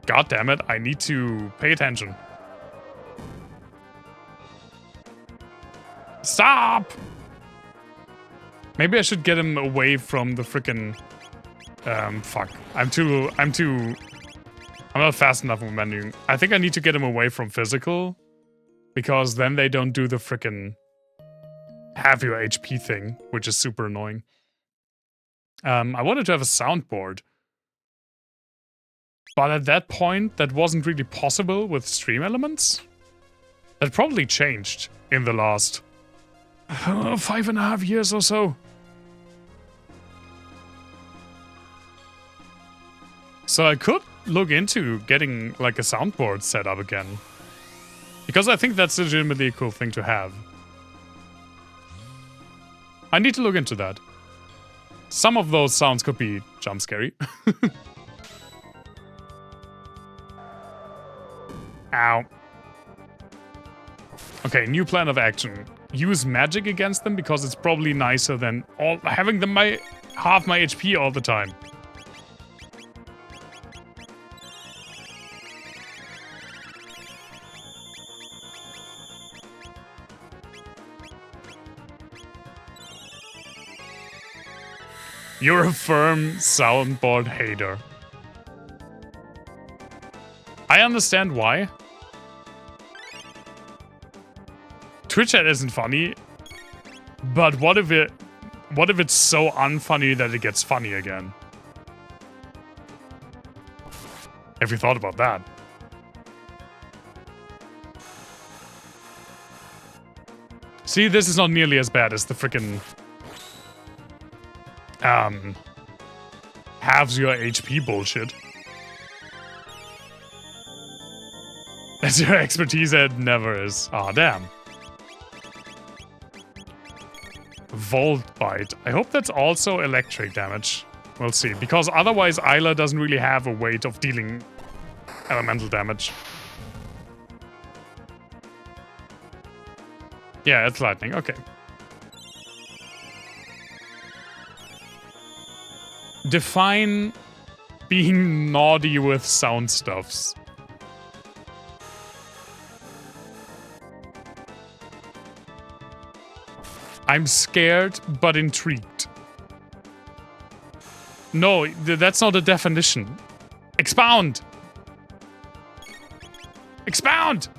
God damn it, I need to pay attention. Stop! Maybe I should get him away from the frickin'... fuck. I'm not fast enough with menuing. I think I need to get him away from physical. Because then they don't do the frickin' have your HP thing, which is super annoying. I wanted to have a soundboard. But at that point, that wasn't really possible with stream elements. That probably changed in the last 5.5 years or so. So I could look into getting like a soundboard set up again. Because I think that's legitimately a cool thing to have. I need to look into that. Some of those sounds could be jump scary. Ow. Okay, new plan of action. Use magic against them because it's probably nicer than having them half my HP all the time. You're a firm soundboard hater. I understand why. Twitch chat isn't funny, but what if it's so unfunny that it gets funny again? Have you thought about that? See, this is not nearly as bad as the frickin' halves your HP bullshit. That's your expertise, it never is. Aw, damn. Volt Bite. I hope that's also electric damage. We'll see. Because otherwise Isla doesn't really have a weight of dealing elemental damage. Yeah, it's lightning. Okay. Define being naughty with sound stuffs. I'm scared, but intrigued. No, that's not a definition. Expound! Expound!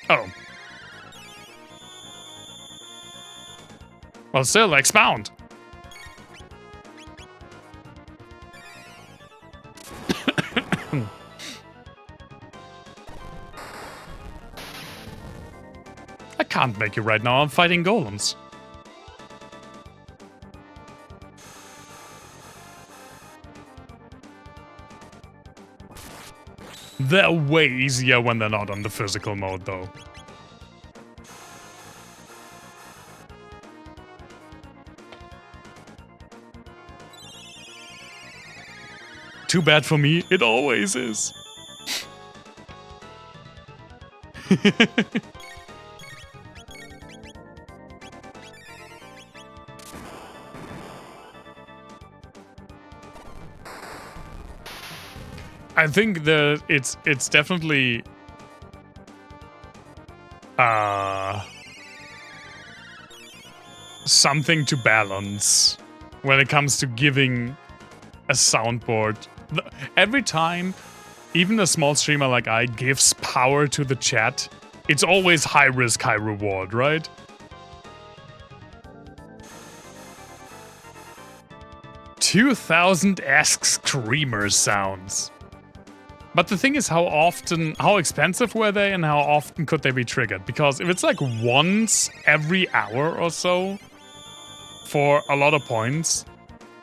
Oh. Well, still, expound. I can't make it right now, I'm fighting golems. They're way easier when they're not on the physical mode, though. Too bad for me, it always is. I think that it's definitely something to balance when it comes to giving a soundboard. Every time, even a small streamer like I gives power to the chat, it's always high risk, high reward, right? $2,000 screamer sounds. But the thing is how expensive were they and how often could they be triggered? Because if it's like once every hour or so for a lot of points,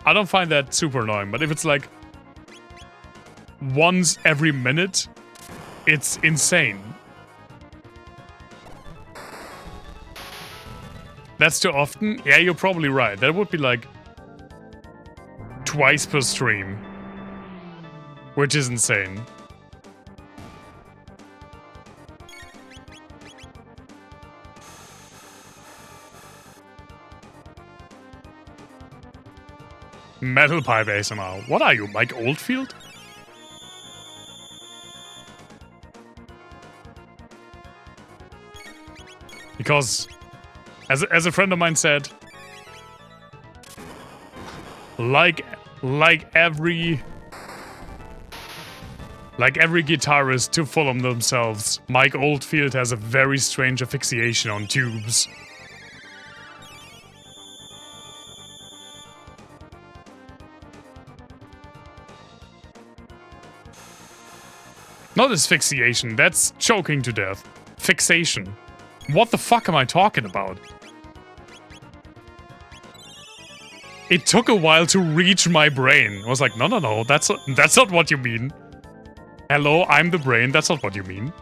I don't find that super annoying. But if it's like once every minute, it's insane. That's too often? Yeah, you're probably right. That would be like twice per stream, which is insane. Metal Pipe ASMR. What are you, Mike Oldfield? Because, as a friend of mine said, like every guitarist to follow themselves, Mike Oldfield has a very strange asphyxiation on tubes. Not asphyxiation, that's choking to death. Fixation. What the fuck am I talking about? It took a while to reach my brain. I was like, no, that's not what you mean. Hello, I'm the brain, that's not what you mean.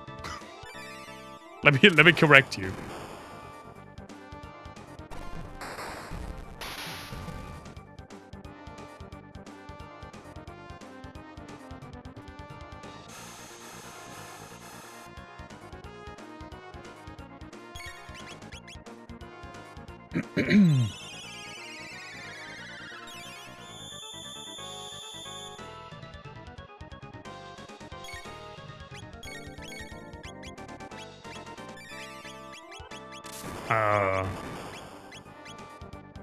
Let me correct you.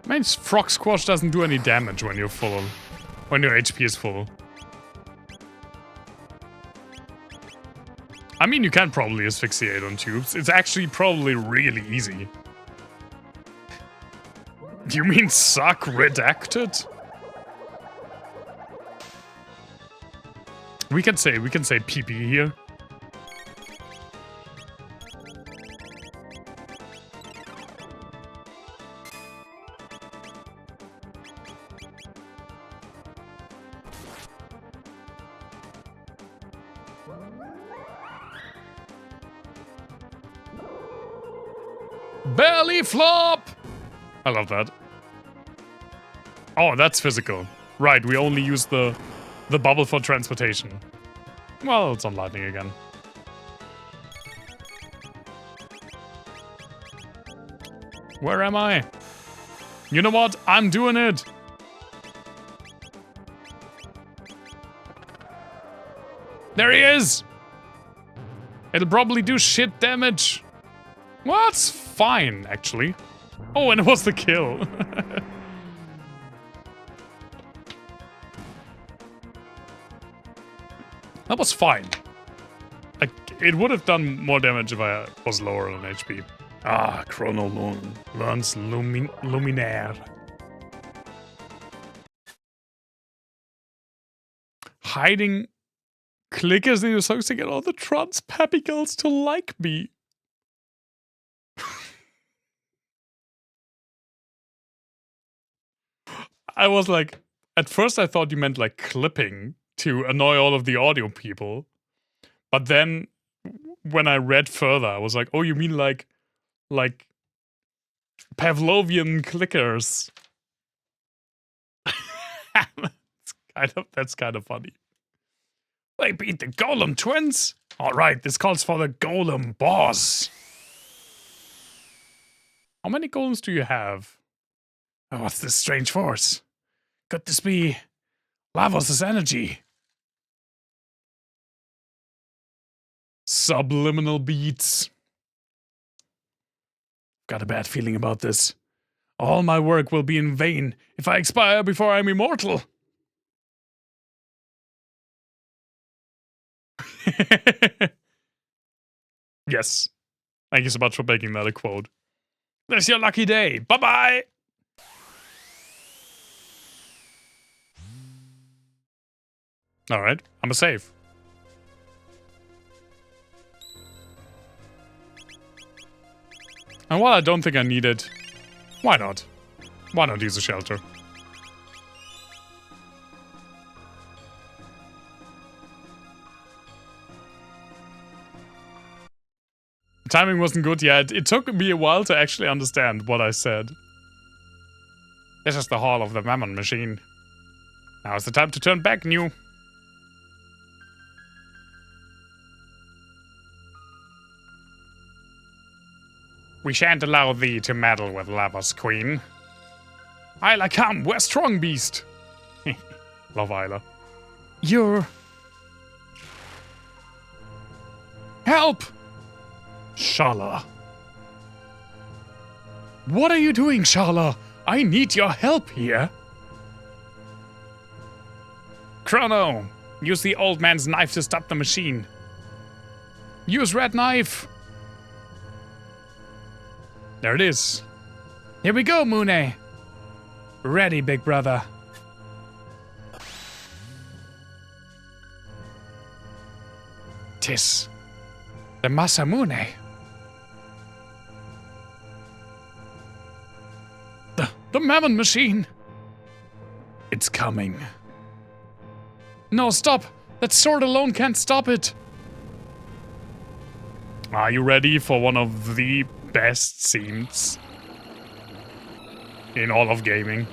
Man, Frog Squash doesn't do any damage when you're full. When your HP is full. I mean, you can probably asphyxiate on tubes. It's actually probably really easy. Do you mean suck redacted? We can say PP here. Belly flop! I love that. Oh, that's physical. Right, we only use the bubble for transportation. Well, it's on lightning again. Where am I? You know what? I'm doing it! There he is! It'll probably do shit damage. Well, it's fine, actually. Oh, and it was the kill. That was fine. Like, it would have done more damage if I was lower on HP. Ah, Chrono Moon. Learns Luminaire. Hiding clickers in your songs to get all the trans peppy girls to like me. I was like, at first I thought you meant like clipping to annoy all of the audio people. But then when I read further, I was like, oh, you mean like Pavlovian clickers. That's kind of funny. They beat the Golem twins? Alright, this calls for the Golem boss. How many golems do you have? Oh, what's this strange force? Could this be Lavos' energy? Subliminal beats. Got a bad feeling about this. All my work will be in vain if I expire before I'm immortal. Yes. Thank you so much for making that a quote. This is your lucky day. Bye-bye! Alright, I'm a save. And while I don't think I need it, why not? Why not use a shelter? Timing wasn't good yet. It took me a while to actually understand what I said. This is the hall of the Mammon machine. Now is the time to turn back, new. We shan't allow thee to meddle with Lavos, queen. Isla, come, we're strong beast. Love Isla. You're... Help! Shala. What are you doing, Shala? I need your help here. Chrono, use the old man's knife to stop the machine. Use red knife. There it is. Here we go, Mune. Ready, big brother. Tis the Masamune. The Mammon machine. It's coming. No, stop. That sword alone can't stop it. Are you ready for one of the best scenes in all of gaming?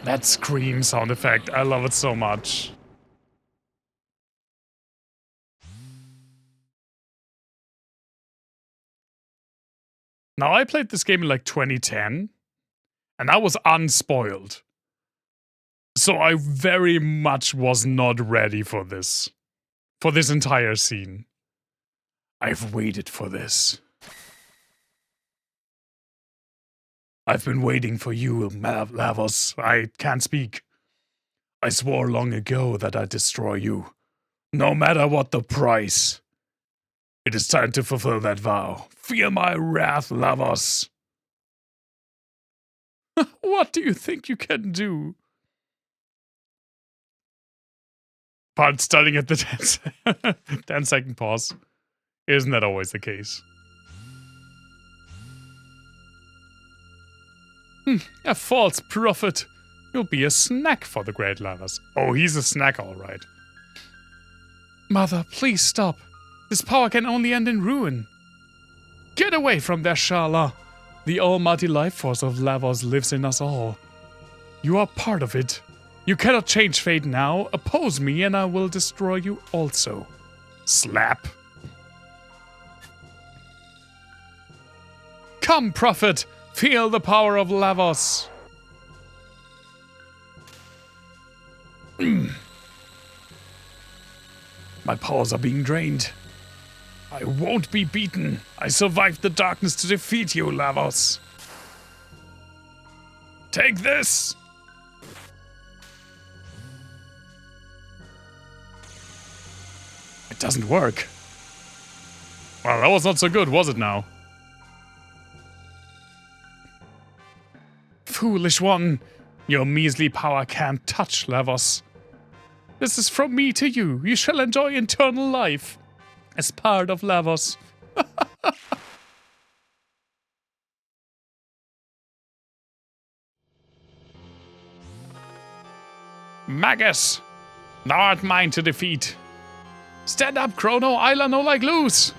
That scream sound effect, I love it so much. Now, I played this game in like 2010, and I was unspoiled. So I very much was not ready for this entire scene. I've waited for this. I've been waiting for you, Lavos. I can't speak. I swore long ago that I'd destroy you, no matter what the price. It is time to fulfill that vow. Feel my wrath, Lavos. What do you think you can do? Part starting at the 10-second pause. Isn't that always the case? A false prophet. You'll be a snack for the great Lavos. Oh, he's a snack, all right. Mother, please stop. This power can only end in ruin. Get away from there, Shala. The almighty life force of Lavos lives in us all. You are part of it. You cannot change fate now. Oppose me and I will destroy you also. Slap. Come, prophet. Feel the power of Lavos. My powers are being drained. I won't be beaten. I survived the darkness to defeat you, Lavos. Take this! It doesn't work. Well, that was not so good, was it now? Foolish one. Your measly power can't touch Lavos. This is from me to you. You shall enjoy eternal life as part of Lavos. Magus, thou art mine to defeat. Stand up, Chrono. Isla no like lose.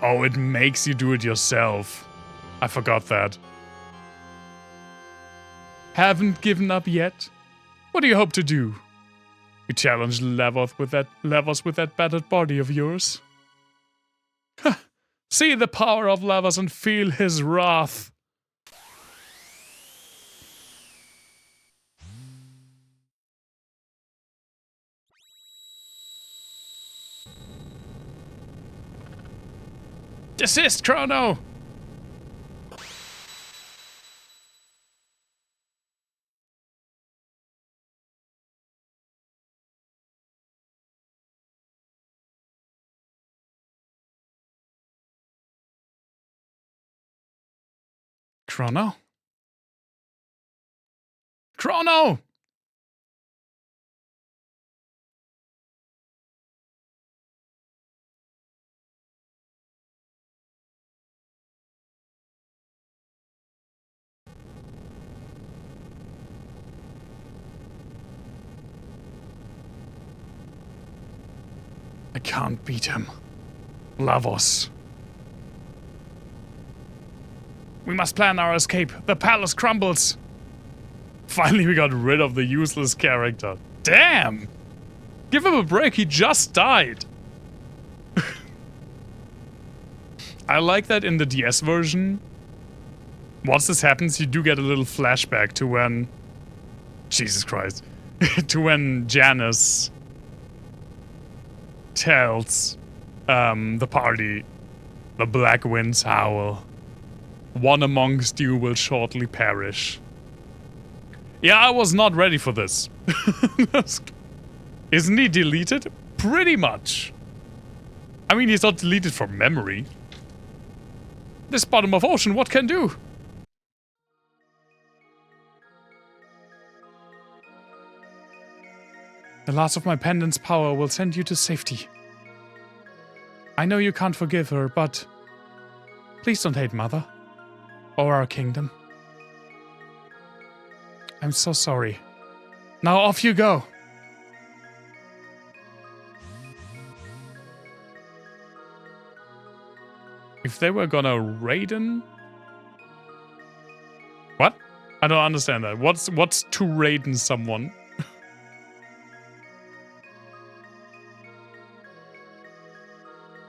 Oh, it makes you do it yourself. I forgot that. Haven't given up yet? What do you hope to do? You challenge Lavos with that battered body of yours? See the power of Lavos and feel his wrath. Desist, Chrono! Chrono? Chrono! I can't beat him. Lavos. We must plan our escape. The palace crumbles. Finally, we got rid of the useless character. Damn! Give him a break, he just died. I like that in the DS version. Once this happens, you do get a little flashback to when... Jesus Christ. To when Janice tells the party, the black winds howl. One amongst you will shortly perish. Yeah, I was not ready for this. Isn't he deleted? Pretty much. I mean, he's not deleted from memory. This bottom of ocean, what can do? The loss of my pendant's power will send you to safety. I know you can't forgive her, but please don't hate Mother. Or our kingdom. I'm so sorry. Now off you go. If they were gonna Raiden... What? I don't understand that. What's to Raiden someone?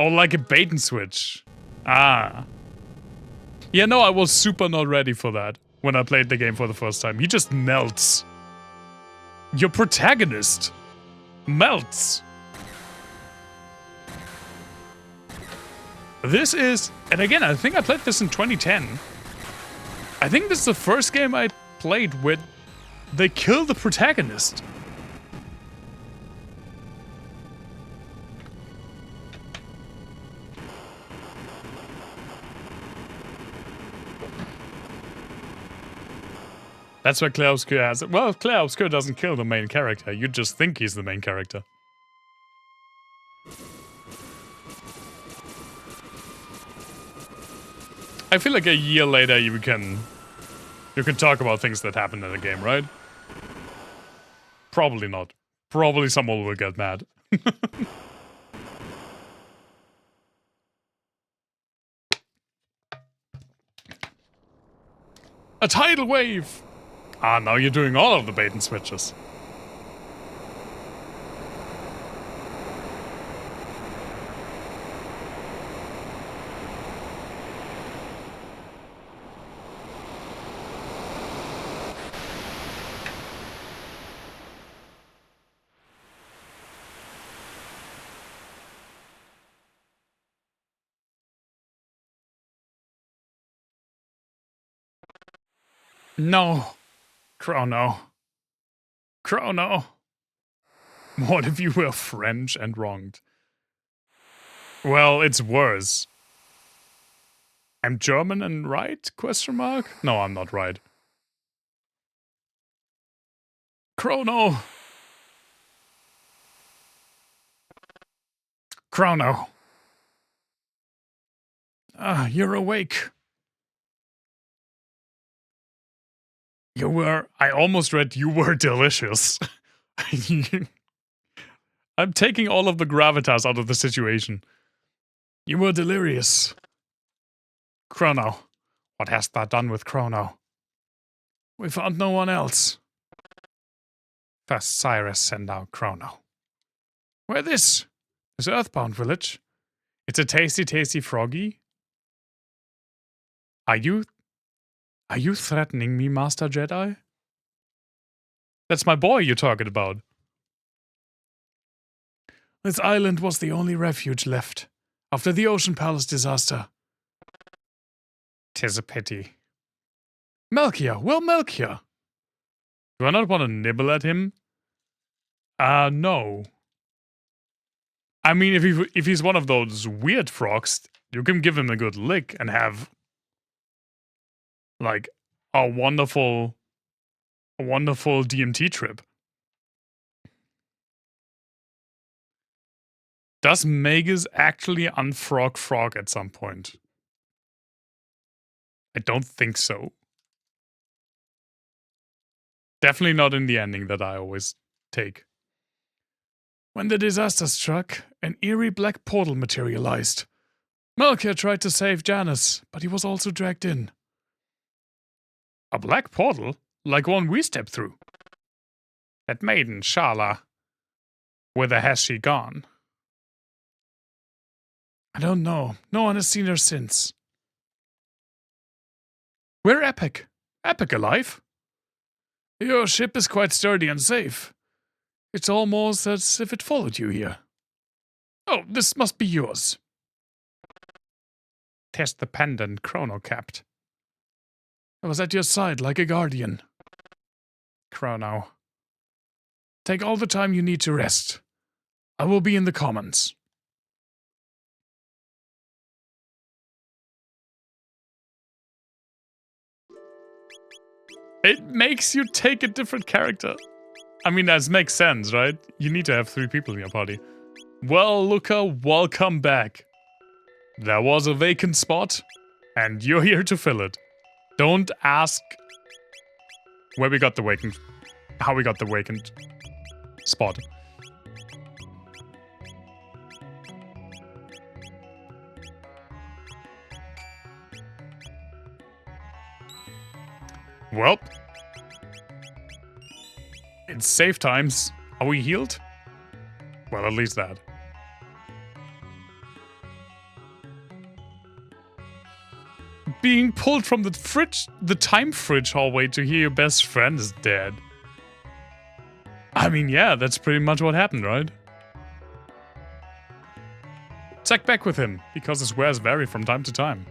Oh, like a bait and switch. Ah. Yeah, no, I was super not ready for that when I played the game for the first time. He just melts. Your protagonist melts. This is, and again, I think I played this in 2010. I think this is the first game I played where they kill the protagonist. That's why Claire Obscure has it. Well, Claire Obscure doesn't kill the main character. You just think he's the main character. I feel like a year later you can talk about things that happened in the game, right? Probably not. Probably someone will get mad. A tidal wave! Ah, now you're doing all of the bait and switches. No. Chrono. Chrono. What if you were French and wronged? Well, it's worse. I'm German and right? Question mark? No, I'm not right. Chrono. Chrono. Ah, you're awake. You were... I almost read you were delicious. I'm taking all of the gravitas out of the situation. You were delirious. Chrono. What hast thou done with Chrono? We found no one else. First Cyrus send out Chrono. Where this? This Earthbound village. It's a tasty, tasty froggy. Are you threatening me, Master Jedi? That's my boy you're talking about. This island was the only refuge left after the Ocean Palace disaster. 'Tis a pity. Melchior, well, Melchior. Do I not want to nibble at him? No. I mean, if he's one of those weird frogs, you can give him a good lick and have, like, a wonderful a wonderful DMT trip. Does Magus actually unfrog Frog at some point? I don't think so. Definitely not in the ending that I always take. When the disaster struck, an eerie black portal materialized. Melchior tried to save Janus, but he was also dragged in. A black portal? Like one we stepped through? That maiden, Shala. Whither has she gone? I don't know. No one has seen her since. We're Epic. Epic alive? Your ship is quite sturdy and safe. It's almost as if it followed you here. Oh, this must be yours. Test the pendant Chrono kept. I was at your side like a guardian. Chrono. Take all the time you need to rest. I will be in the commons. It makes you take a different character. I mean, that makes sense, right? You need to have 3 people in your party. Well, Luca, welcome back. There was a vacant spot, and you're here to fill it. Don't ask where we got the vacant... how we got the vacant spot. Well, it's save times. Are we healed? Well, at least that. Being pulled from the time fridge hallway to hear your best friend is dead. I mean, yeah, that's pretty much what happened, right? Check back with him, because his wares vary from time to time.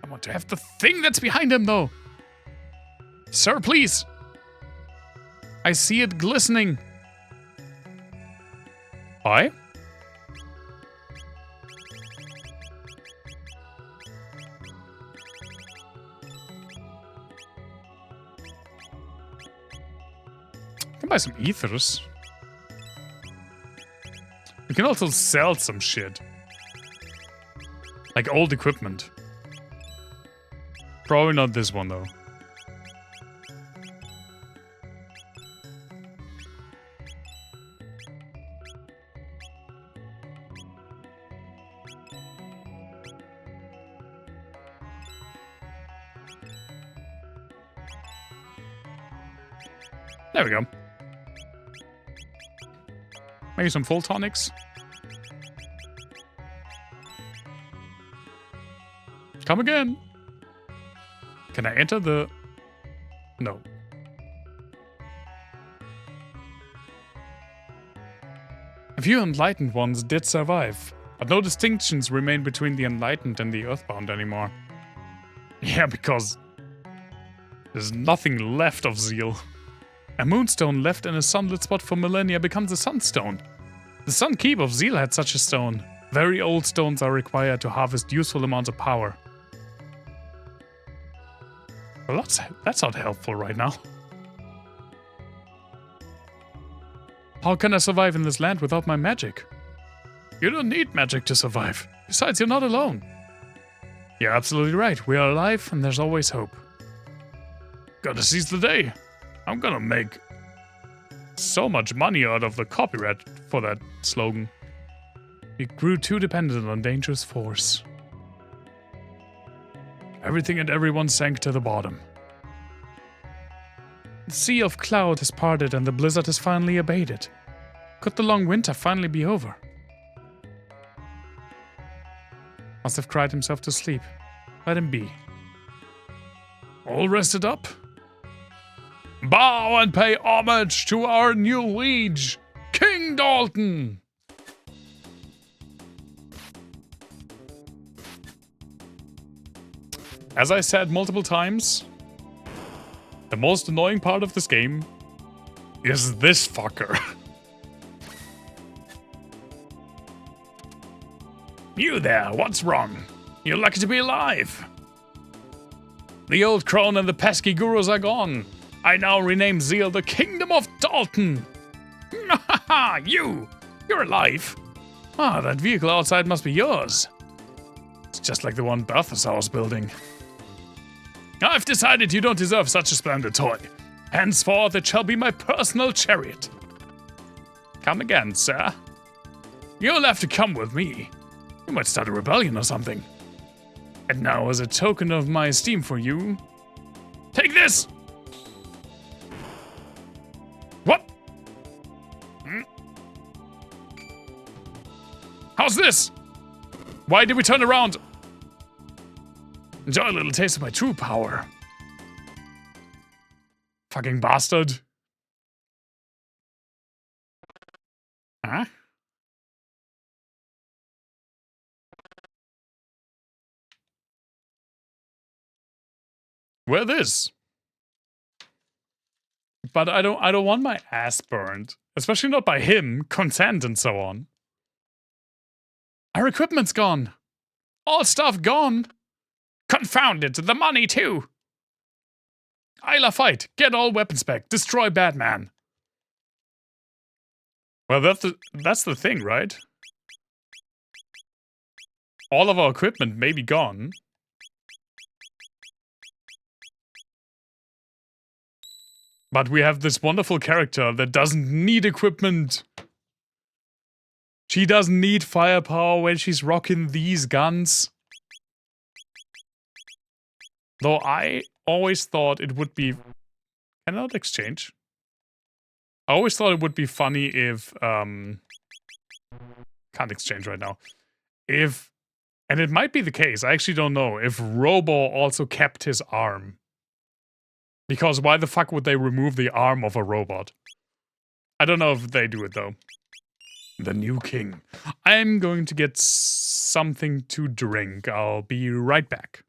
I want to have the thing that's behind him, though. Sir, please. I see it glistening. Why? I can buy some ethers. We can also sell some shit. Like old equipment. Probably not this one, though. There we go. Maybe some full tonics. Come again. Can I enter the... No. A few enlightened ones did survive, but no distinctions remain between the enlightened and the earthbound anymore. Yeah, because there's nothing left of zeal. A moonstone left in a sunlit spot for millennia becomes a sunstone. The Sun Keep of Zeal had such a stone. Very old stones are required to harvest useful amounts of power. Well, that's not helpful right now. How can I survive in this land without my magic? You don't need magic to survive. Besides, you're not alone. You're absolutely right. We are alive and there's always hope. Gotta seize the day. I'm gonna make so much money out of the copyright for that slogan. We grew too dependent on dangerous force. Everything and everyone sank to the bottom. The sea of cloud has parted and the blizzard has finally abated. Could the long winter finally be over? Must have cried himself to sleep. Let him be. All rested up? Bow and pay homage to our new liege, King Dalton! As I said multiple times, the most annoying part of this game is this fucker. You there, what's wrong? You're lucky to be alive. The old crone and the pesky gurus are gone. I now rename Zeal the Kingdom of Dalton. You're alive. Ah, that vehicle outside must be yours. It's just like the one Balthasar's building. I've decided you don't deserve such a splendid toy. Henceforth, it shall be my personal chariot. Come again, sir. You'll have to come with me. You might start a rebellion or something. And now, as a token of my esteem for you, take this! What? How's this? Why did we turn around? Enjoy a little taste of my true power. Fucking bastard. Huh? Wear this. But I don't want my ass burned. Especially not by him, consent and so on. Our equipment's gone. All stuff gone. Confound it, the money too. Isla fight, get all weapons back, destroy Batman. Well, that's the thing, right? All of our equipment may be gone. But we have this wonderful character that doesn't need equipment. She doesn't need firepower when she's rocking these guns. Though I always thought it would be... Cannot exchange? I always thought it would be funny if... Can't exchange right now. If... And it might be the case, I actually don't know, if Robo also kept his arm. Because why the fuck would they remove the arm of a robot? I don't know if they do it though. The new king. I'm going to get something to drink. I'll be right back.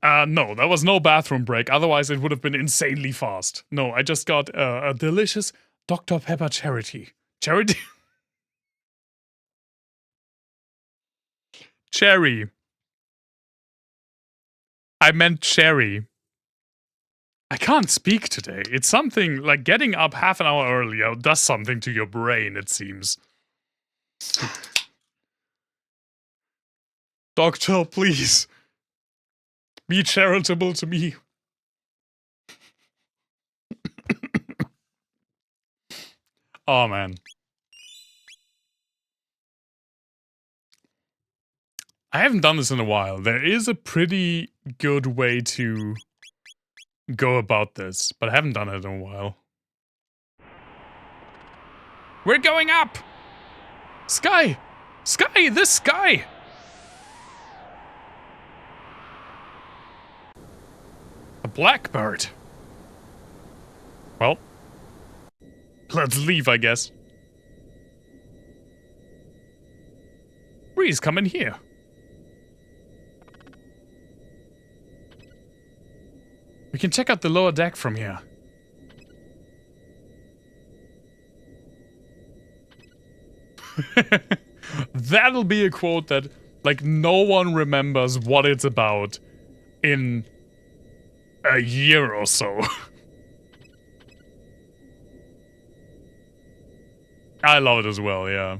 No, there was no bathroom break. Otherwise, it would have been insanely fast. No, I just got a delicious Dr. Pepper charity. Charity? Cherry. I meant cherry. I can't speak today. It's something like getting up half an hour earlier does something to your brain, it seems. Doctor, please. Be charitable to me. Oh, man. I haven't done this in a while. There is a pretty good way to go about this, but I haven't done it in a while. We're going up! Sky! Sky! This sky! A blackbird. Well, let's leave, I guess. Breeze, come in here. We can check out the lower deck from here. That'll be a quote that, like, no one remembers what it's about in a year or so. I love it as well, yeah.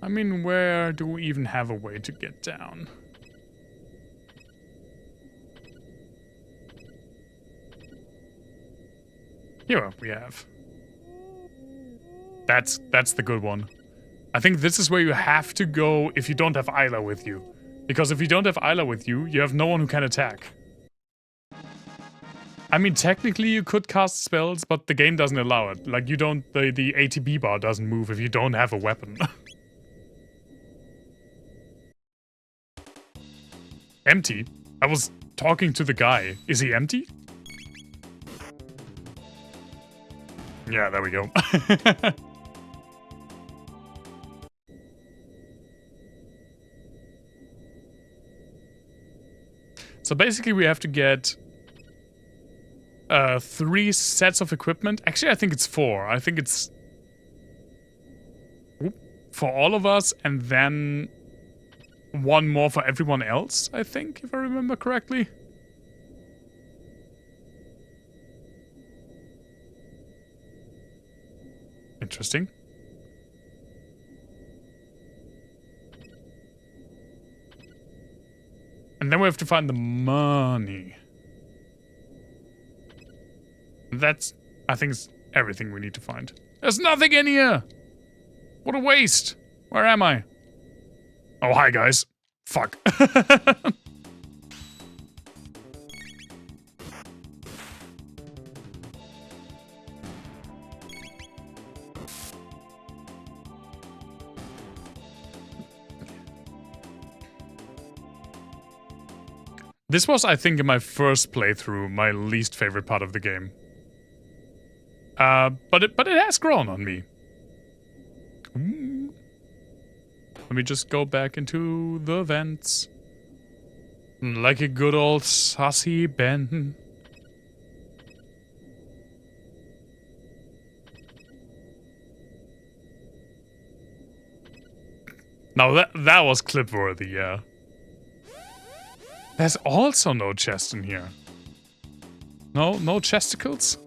I mean, where do we even have a way to get down? Here we have. That's the good one. I think this is where you have to go if you don't have Isla with you. Because if you don't have Isla with you, you have no one who can attack. I mean, technically you could cast spells, but the game doesn't allow it. Like, you don't, the ATB bar doesn't move if you don't have a weapon. Empty? I was talking to the guy. Is he empty? Yeah, there we go. So basically we have to get 3 sets of equipment. Actually, I think it's 4. I think it's for all of us and then 1 more for everyone else, I think, if I remember correctly. Interesting. And then we have to find the money. That's, I think, it's everything we need to find. There's nothing in here! What a waste! Where am I? Oh, hi, guys. Fuck. This was, I think, in my first playthrough, my least favorite part of the game. But it has grown on me. Ooh. Let me just go back into the vents. Like a good old saucy Ben. Now that was clip-worthy, yeah. There's also no chest in here. No chesticles?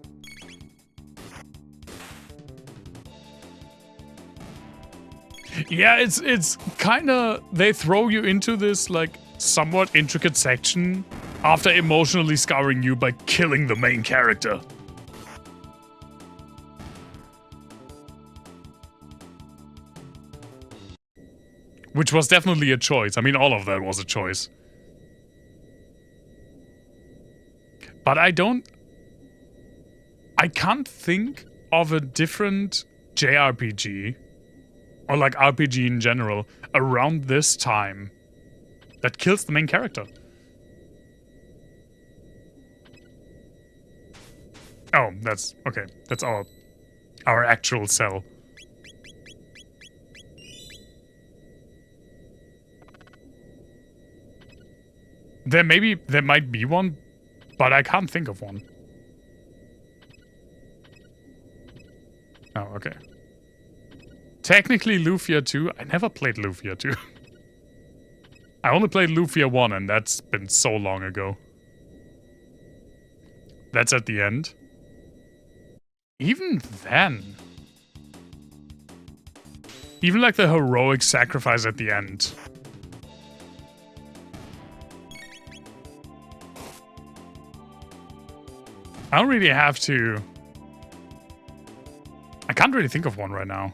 Yeah, it's kinda... They throw you into this, like, somewhat intricate section after emotionally scouring you by killing the main character. Which was definitely a choice. I mean, all of that was a choice. But I can't think of a different JRPG, or like RPG in general, around this time that kills the main character. Oh, that's... okay. That's our actual cell. There might be one, but I can't think of one. Oh, okay. Technically Lufia 2. I never played Lufia 2. I only played Lufia 1, and that's been so long ago. That's at the end. Even then. Even like the heroic sacrifice at the end. I don't really have to... I can't really think of one right now.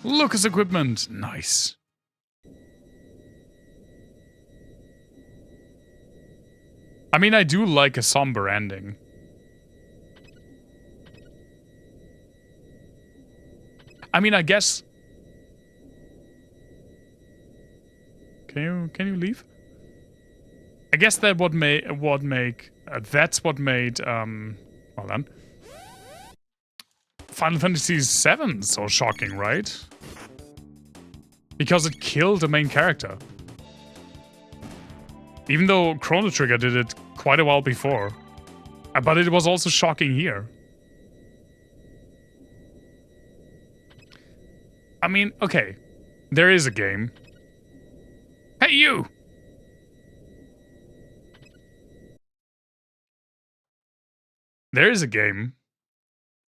Lucas equipment! Nice. I mean, I do like a somber ending. I mean, I guess... Can you leave? I guess that that's what made hold on. Final Fantasy VII so shocking, right? Because it killed the main character. Even though Chrono Trigger did it quite a while before. But it was also shocking here. I mean, okay. There is a game. Hey, you! There is a game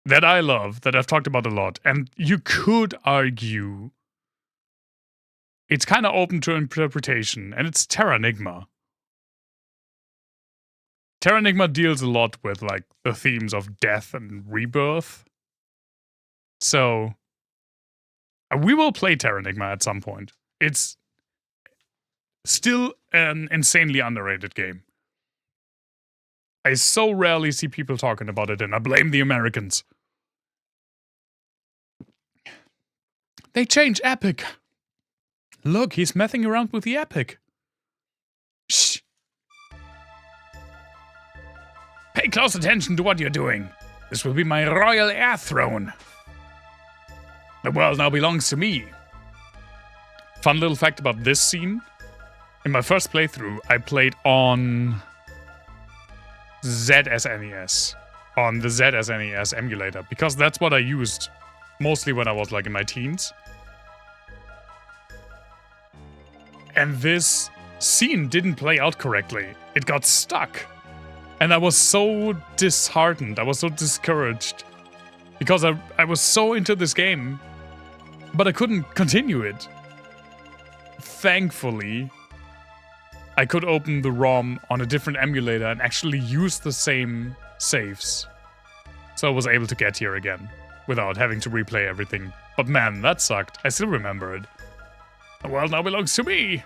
that I love, that I've talked about a lot, and you could argue it's kind of open to interpretation, and it's Terranigma. Terranigma deals a lot with, like, the themes of death and rebirth. So, we will play Terranigma at some point. It's still an insanely underrated game. I so rarely see people talking about it, and I blame the Americans. They changed Epic. Look, he's messing around with the Epic. Shh. Pay close attention to what you're doing. This will be my royal air throne. The world now belongs to me. Fun little fact about this scene. In my first playthrough, I played on ZSNES. On the ZSNES emulator. Because that's what I used mostly when I was like in my teens. And this scene didn't play out correctly. It got stuck. And I was so disheartened. I was so discouraged. Because I was so into this game. But I couldn't continue it. Thankfully, I could open the ROM on a different emulator and actually use the same saves. So I was able to get here again. Without having to replay everything. But man, that sucked. I still remember it. The world now belongs to me!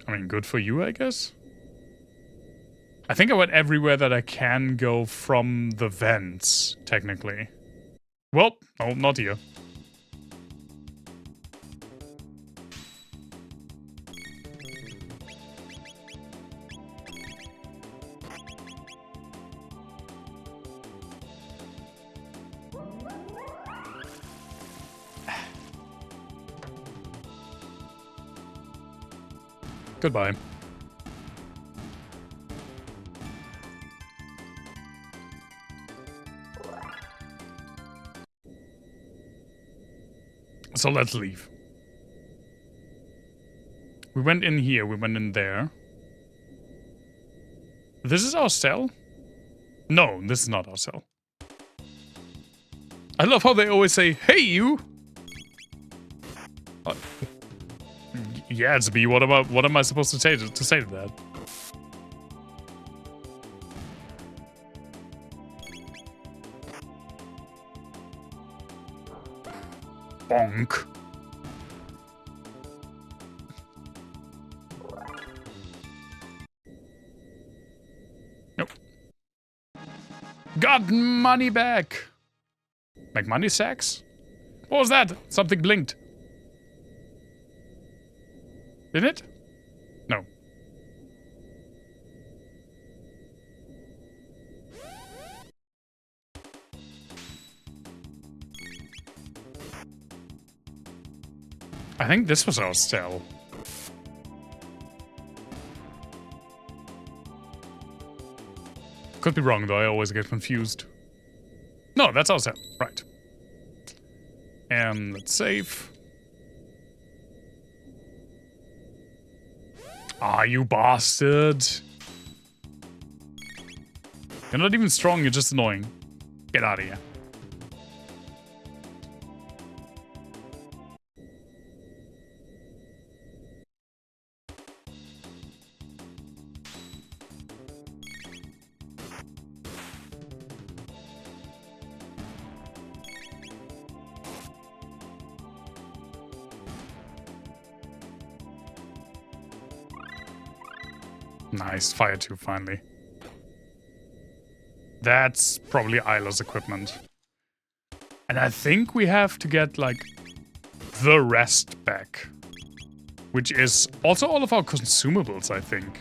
I mean, good for you, I guess? I think I went everywhere that I can go from the vents, technically. Well, no, not here. Goodbye. So let's leave. We went in here, we went in there. This is our cell? No, this is not our cell. I love how they always say, "Hey, you!" Yeah, it's B. What am I supposed to say to that? Bonk. Nope. Got money back. Like money sacks? What was that? Something blinked. Did it? No. I think this was our cell. Could be wrong though, I always get confused. No, that's our cell. Right. And let's save. Ah, you bastard. You're not even strong, you're just annoying. Get out of here. Nice, fire tube finally. That's probably Isla's equipment. And I think we have to get, like, the rest back. Which is also all of our consumables, I think.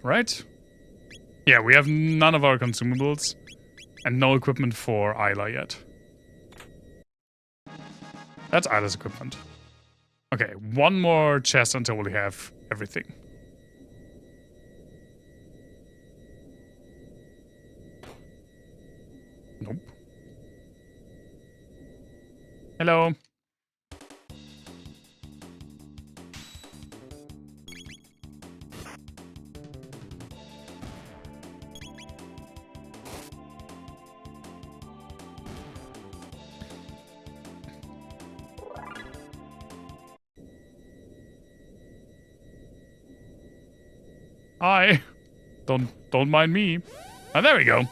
Right? Yeah, we have none of our consumables. And no equipment for Isla yet. That's Isla's equipment. Okay, one more chest until we have everything. Nope. Hello. Hi. Don't mind me. Oh, there we go.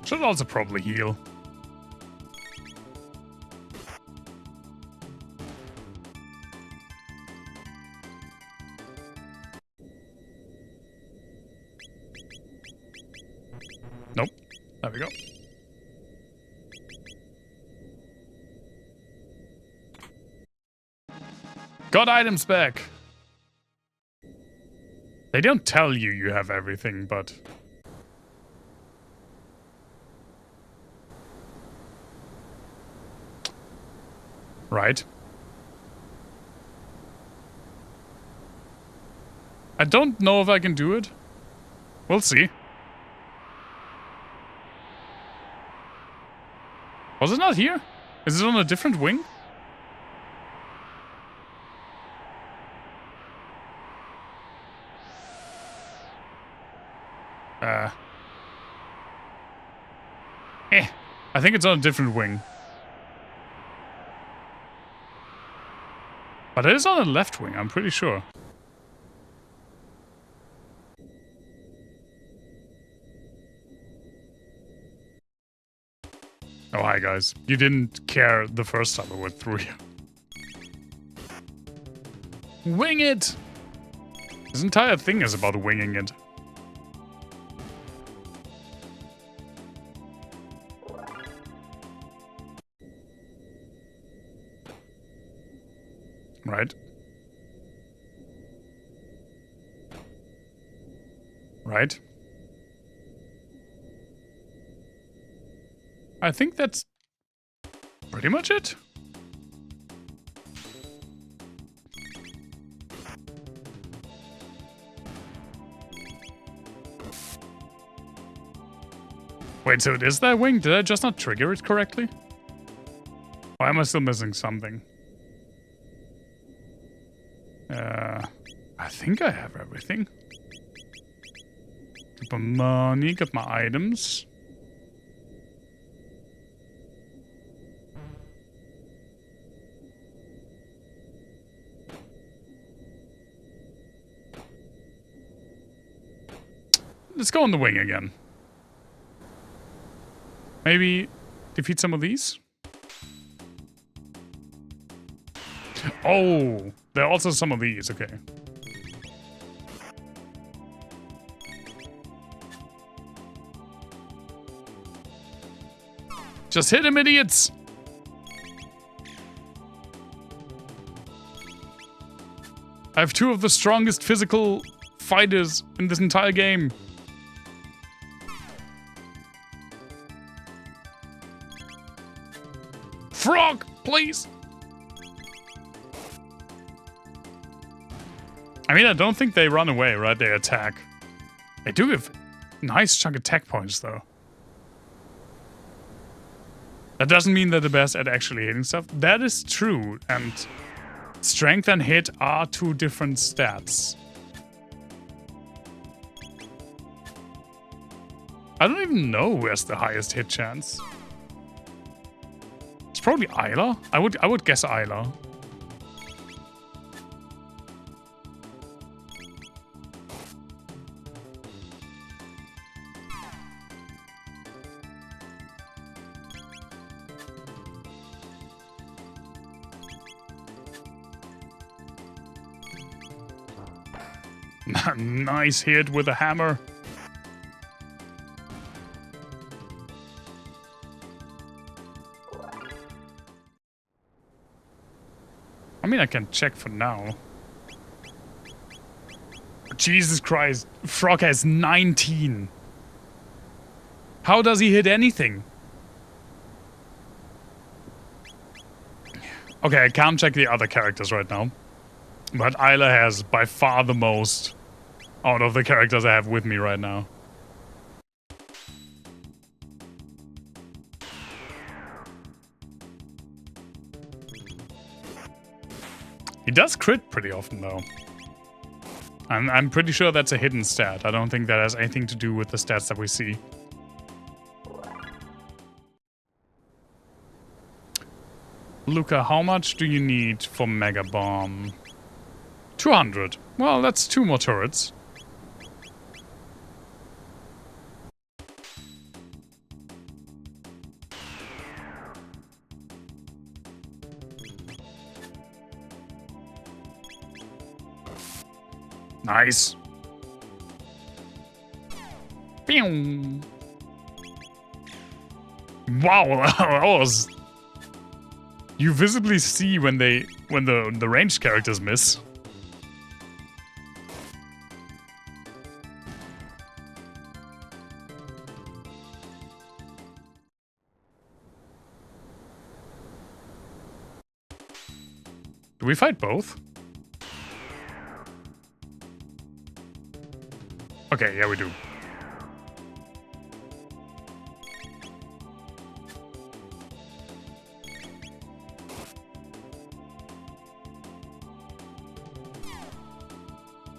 Should also probably heal. Nope. There we go. Got items back. They don't tell you you have everything, but... Right. I don't know if I can do it. We'll see. Was it not here? Is it on a different wing? I think it's on a different wing. But it is on the left wing, I'm pretty sure. Oh, hi guys. You didn't care the first time I went through here. Wing it! This entire thing is about winging it. Right. Right. I think that's pretty much it. Wait, so it is that wing? Did I just not trigger it correctly? Why am I still missing something? I think I have everything. Got my money, got my items. Let's go on the wing again. Maybe defeat some of these? Oh, there are also some of these, okay. Just hit him, idiots! I have two of the strongest physical fighters in this entire game. Frog, please! I mean, I don't think they run away, right? They attack. They do have nice chunk attack points, though. That doesn't mean they're the best at actually hitting stuff. That is true, and strength and hit are two different stats. I don't even know where's the highest hit chance. It's probably Isla. I would guess Isla. Nice hit with a hammer. I mean, I can check for now. Jesus Christ, Frog has 19. How does he hit anything? Okay, I can't check the other characters right now. But Isla has by far the most out of the characters I have with me right now. He does crit pretty often, though. I'm pretty sure that's a hidden stat. I don't think that has anything to do with the stats that we see. Luca, how much do you need for Mega Bomb? 200. Well, that's 2 more turrets. Nice. Pew. Wow, that was... You visibly see when the ranged characters miss. Do we fight both? Okay, yeah, we do.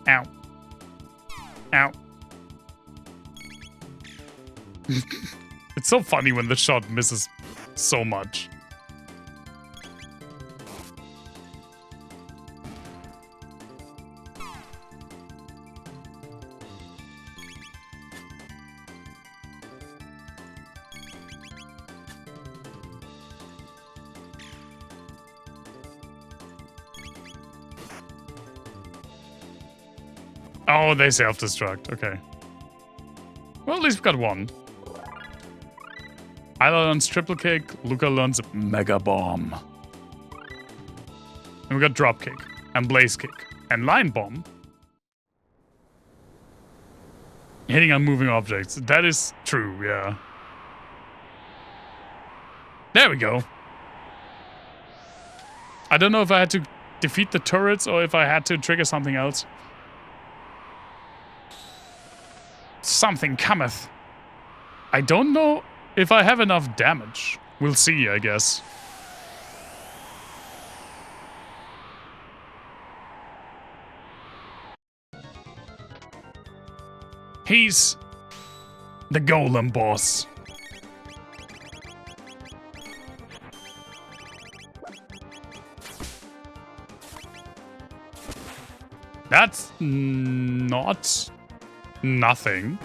Ow. Ow. It's so funny when the shot misses so much. Oh, they self-destruct. Okay. Well, at least we got one. Isla learns triple kick. Luca learns Mega Bomb. And we got drop kick and blaze kick and line bomb. Hitting on moving objects. That is true, yeah. There we go. I don't know if I had to defeat the turrets or if I had to trigger something else. Something cometh. I don't know if I have enough damage. We'll see, I guess. He's the golem boss. That's not nothing.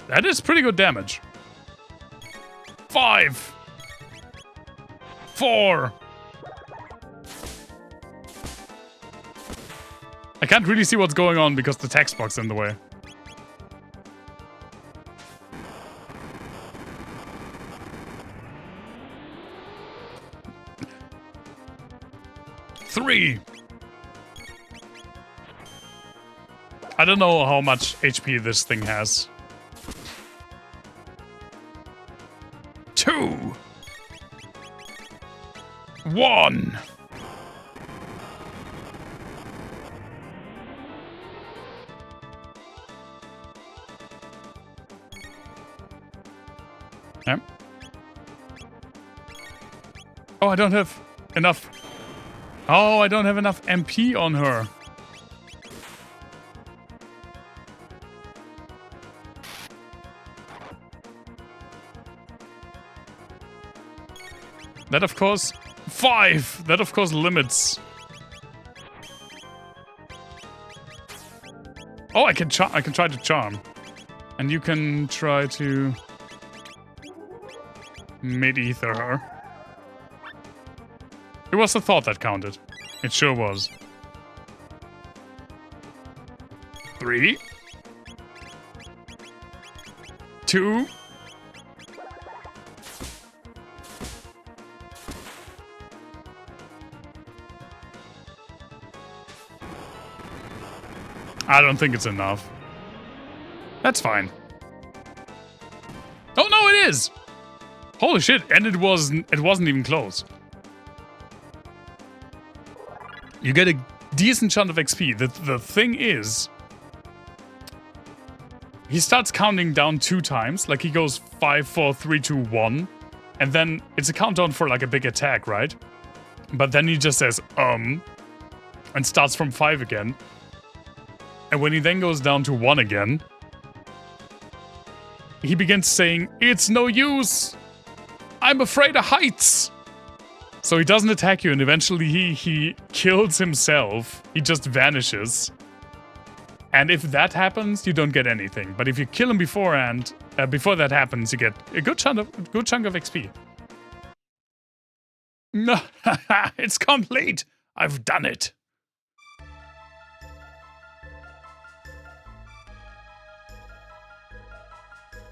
That is pretty good damage. 5. 4. I can't really see what's going on because the text box is in the way. Three. I don't know how much HP this thing has. 2. 1. Yep. Oh, I don't have enough. Oh, I don't have enough MP on her. That, of course... 5! That, of course, limits. Oh, I can try to charm. And you can try to... mid-ether her. It was the thought that counted. It sure was. 3. 2. I don't think it's enough. That's fine. Oh no, it is! Holy shit, and it wasn't even close. You get a decent chunk of XP. The thing is, he starts counting down 2 times. Like he goes 5, 4, 3, 2, 1. And then it's a countdown for like a big attack, right? But then he just says, and starts from 5 again. And when he then goes down to 1 again, he begins saying, "It's no use! I'm afraid of heights!" So he doesn't attack you, and eventually he kills himself. He just vanishes. And if that happens, you don't get anything. But if you kill him beforehand, before that happens, you get a good chunk of XP. No, it's complete! I've done it!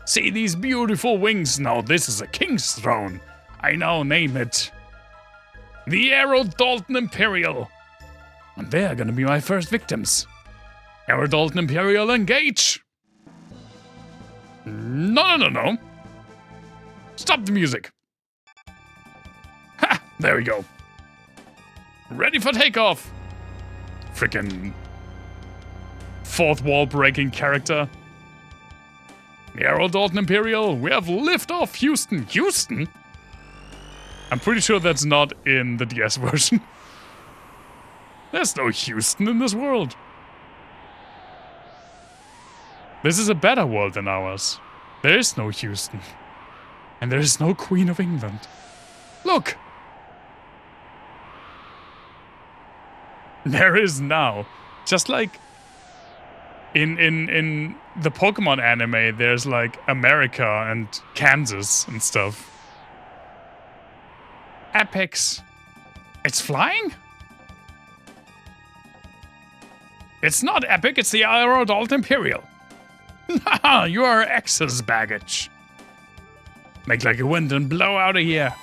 See these beautiful wings? Now this is a king's throne. I now name it the Dalton Imperial. And they're gonna be my first victims. Dalton Imperial, engage! No. Stop the music. Ha! There we go. Ready for takeoff. Frickin' fourth wall breaking character. The Dalton Imperial, we have liftoff, Houston. Houston? I'm pretty sure that's not in the DS version. There's no Houston in this world. This is a better world than ours. There is no Houston. And there is no Queen of England. Look! There is now. Just like in the Pokemon anime, there's like America and Kansas and stuff. Apex. It's flying? It's not Epic, it's the Dalton Imperial. Haha, you are X's baggage. Make like a wind and blow out of here.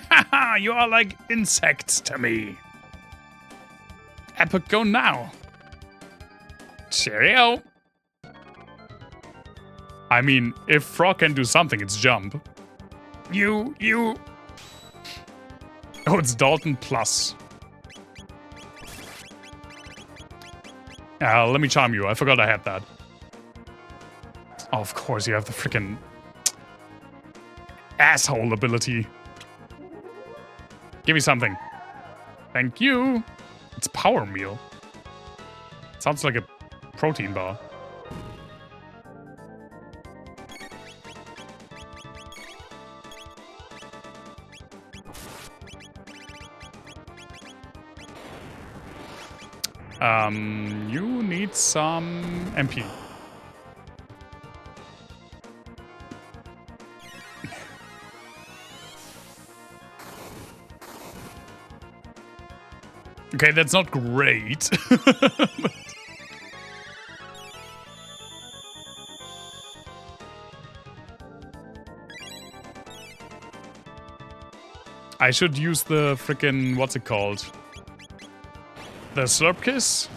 Haha, you are like insects to me. Epic, go now. Cheerio. I mean, if Frog can do something, it's jump. You. Oh, it's Dalton Plus. Let me charm you. I forgot I had that. Oh, of course, you have the freaking asshole ability. Give me something. Thank you. It's Power Meal. Sounds like a protein bar. You need some MP. Okay, that's not great. But I should use the frickin' what's it called? The Slurp Kiss?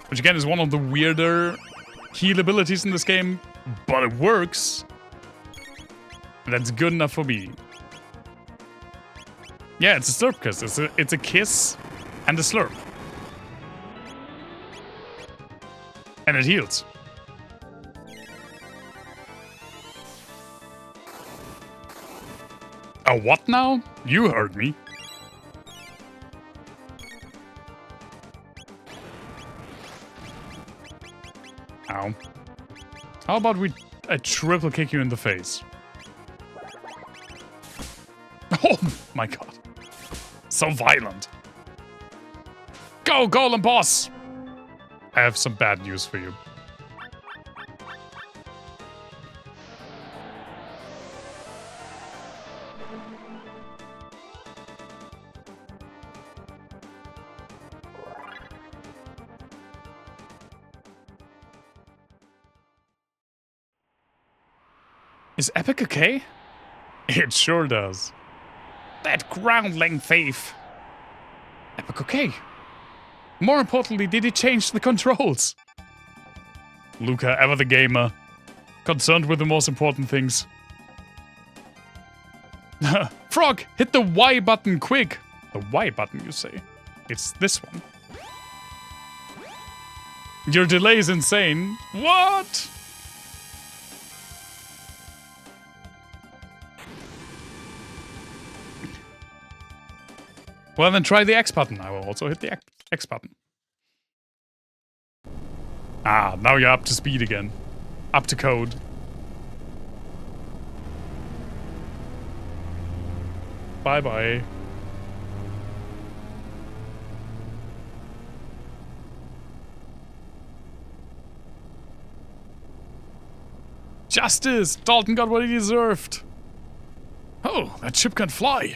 Which again is one of the weirder heal abilities in this game, but it works. And that's good enough for me. Yeah, it's a Slurp Kiss. It's a kiss and a slurp. And it heals. A what now? You heard me. Ow. How about I triple kick you in the face? Oh my god. So violent. Go, Golem Boss! I have some bad news for you. Is Epic okay? It sure does. That groundling thief. Epic okay. More importantly, did he change the controls? Luca, ever the gamer. Concerned with the most important things. Frog, hit the Y button quick. The Y button, you say? It's this one. Your delay is insane. What? Well, then try the X button. I will also hit the X button. Ah, now you're up to speed again. Up to code. Bye-bye. Justice! Dalton got what he deserved. Oh, that ship can fly.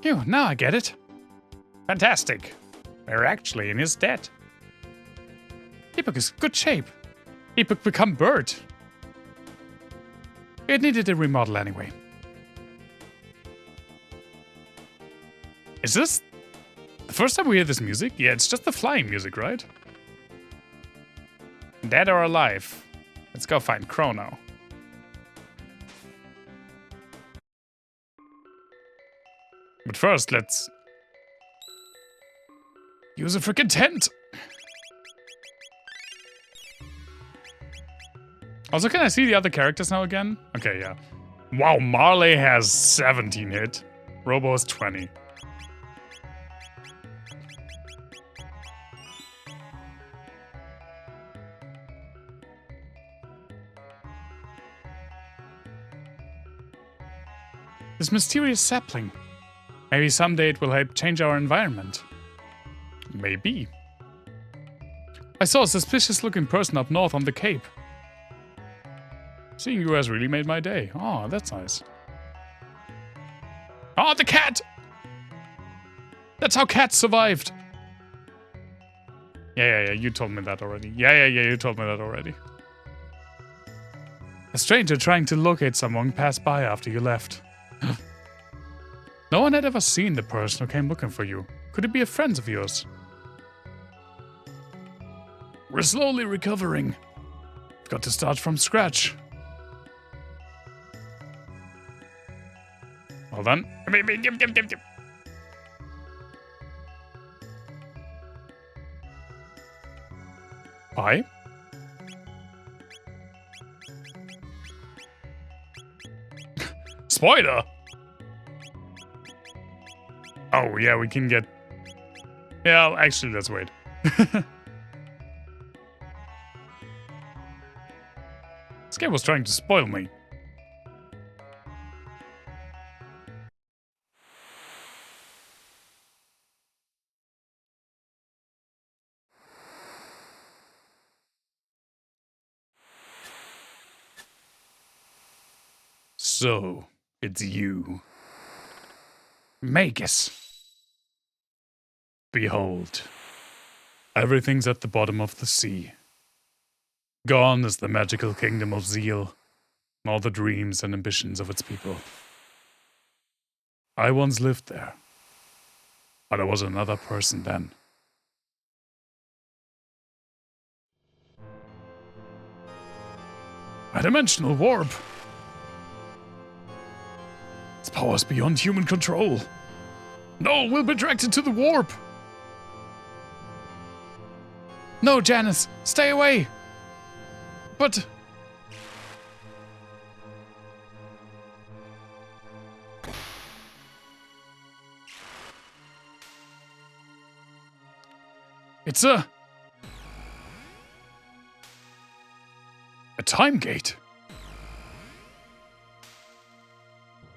Phew, now I get it. Fantastic. We're actually in his debt. Epoch is good shape. Epoch become bird. It needed a remodel anyway. Is this the first time we hear this music? Yeah, it's just the flying music, right? Dead or alive? Let's go find Chrono. But first, let's use a frickin' tent. Also, can I see the other characters now again? Okay, yeah. Wow, Marley has 17 hit. Robo has 20. This mysterious sapling. Maybe someday it will help change our environment. Maybe. I saw a suspicious-looking person up north on the Cape. Seeing you has really made my day. Oh, that's nice. Oh, the cat! That's how cats survived. Yeah, you told me that already. Yeah, you told me that already. A stranger trying to locate someone passed by after you left. No one had ever seen the person who came looking for you. Could it be a friend of yours? We're slowly recovering. We've got to start from scratch. Well done. Bye. Spoiler! Oh, yeah, we can get... Yeah, actually, let's wait. This game was trying to spoil me. So, it's you. Magus. Behold. Everything's at the bottom of the sea. Gone is the magical kingdom of Zeal, and all the dreams and ambitions of its people. I once lived there, but I was another person then. A dimensional warp. Its power is beyond human control. No, we'll be directed to the warp. No, Janice, stay away. But... it's a time gate.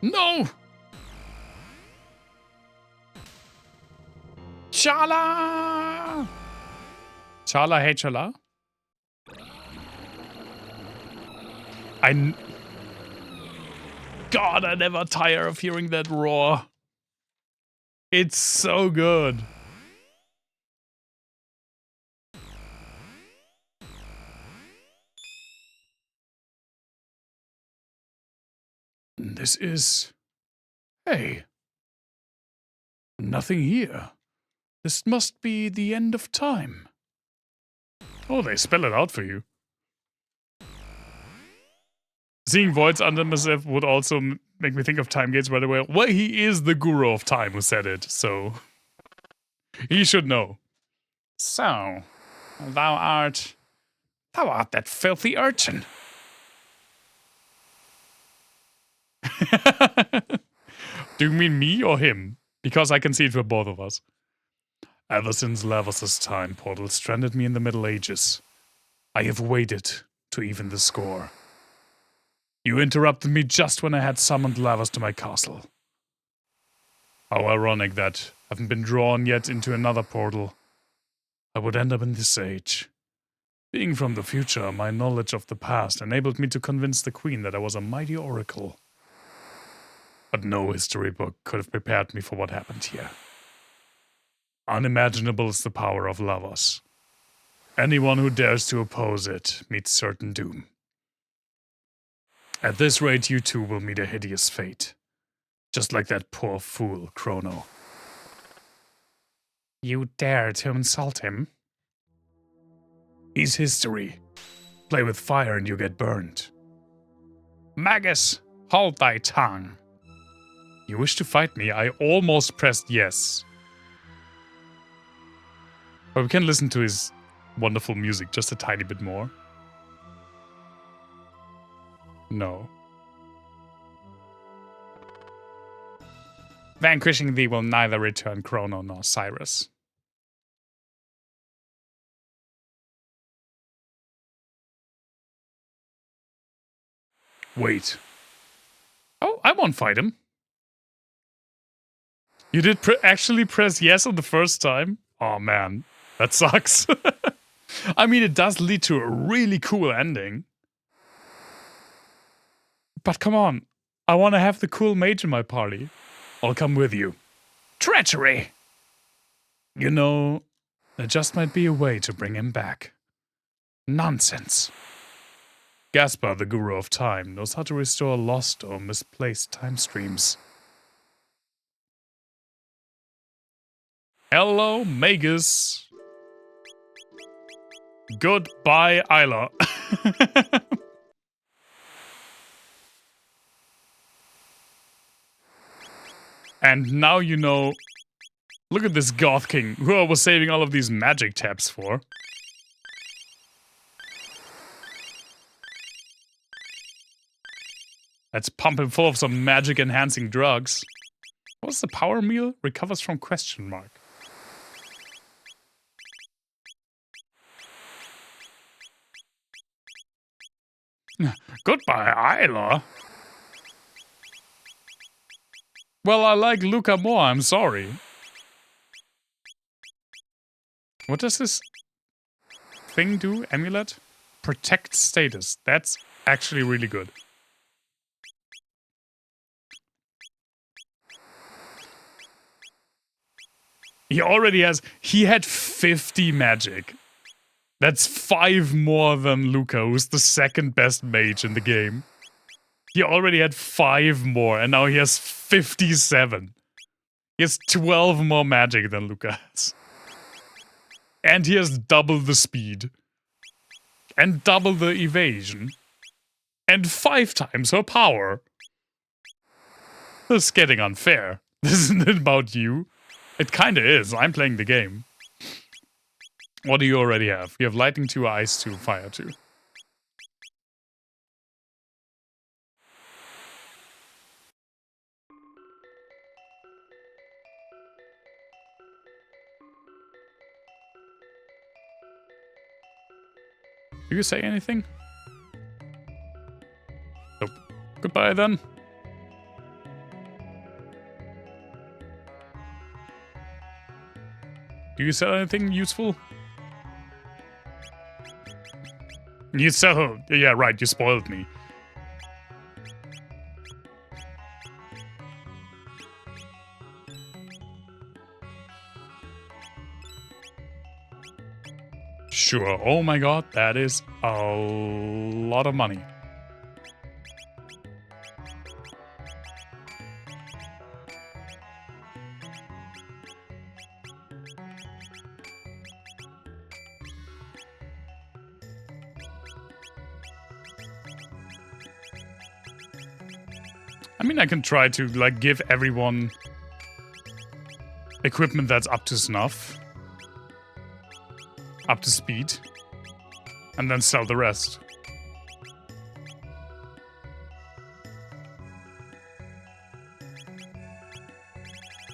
No! Chala! Chala, hey Chala? God, I never tire of hearing that roar. It's so good. This is... Hey. Nothing here. This must be the end of time. Oh, they spell it out for you. Seeing voids under myself would also make me think of time gates right away. Well, he is the guru of time who said it, so... He should know. So, thou art that filthy urchin. Do you mean me or him? Because I can see it for both of us. Ever since Lavos' time portal stranded me in the Middle Ages, I have waited to even the score. You interrupted me just when I had summoned Lavos to my castle. How ironic that, having been drawn yet into another portal, I would end up in this age. Being from the future, my knowledge of the past enabled me to convince the Queen that I was a mighty oracle. But no history book could have prepared me for what happened here. Unimaginable is the power of Lavos. Anyone who dares to oppose it meets certain doom. At this rate, you two will meet a hideous fate. Just like that poor fool, Chrono. You dare to insult him? He's history. Play with fire and you get burned. Magus, hold thy tongue. You wish to fight me? I almost pressed yes. But we can listen to his wonderful music just a tiny bit more. No. Vanquishing thee will neither return Chrono nor Cyrus. Wait. Oh, I won't fight him. You did actually press yes on the first time? Oh man, that sucks. I mean, it does lead to a really cool ending. But come on, I want to have the cool mage in my party. I'll come with you. Treachery! You know, there just might be a way to bring him back. Nonsense. Gaspar, the guru of time, knows how to restore lost or misplaced time streams. Hello, Magus. Goodbye, Isla. And now you know... Look at this Goth King, who I was saving all of these magic tabs for. Let's pump him full of some magic-enhancing drugs. What's the power meal? Recovers from question mark. Goodbye, Isla. Well, I like Luca more, I'm sorry. What does this thing do? Amulet? Protect status. That's actually really good. He had 50 magic. That's 5 more than Luca, who's the second best mage in the game. He already had 5 more, and now he has 57. He has 12 more magic than Luca has. And he has double the speed. And double the evasion. And 5 times her power. This is getting unfair. This isn't about you. It kinda is. I'm playing the game. What do you already have? You have Lightning 2, Ice 2, Fire 2. Do you say anything? Nope. Goodbye then. Do you sell anything useful? You sell... Yeah, right, you spoiled me. Sure. Oh my god, that is a lot of money. I mean, I can try to, like, give everyone equipment that's up to snuff. Up to speed. And then sell the rest.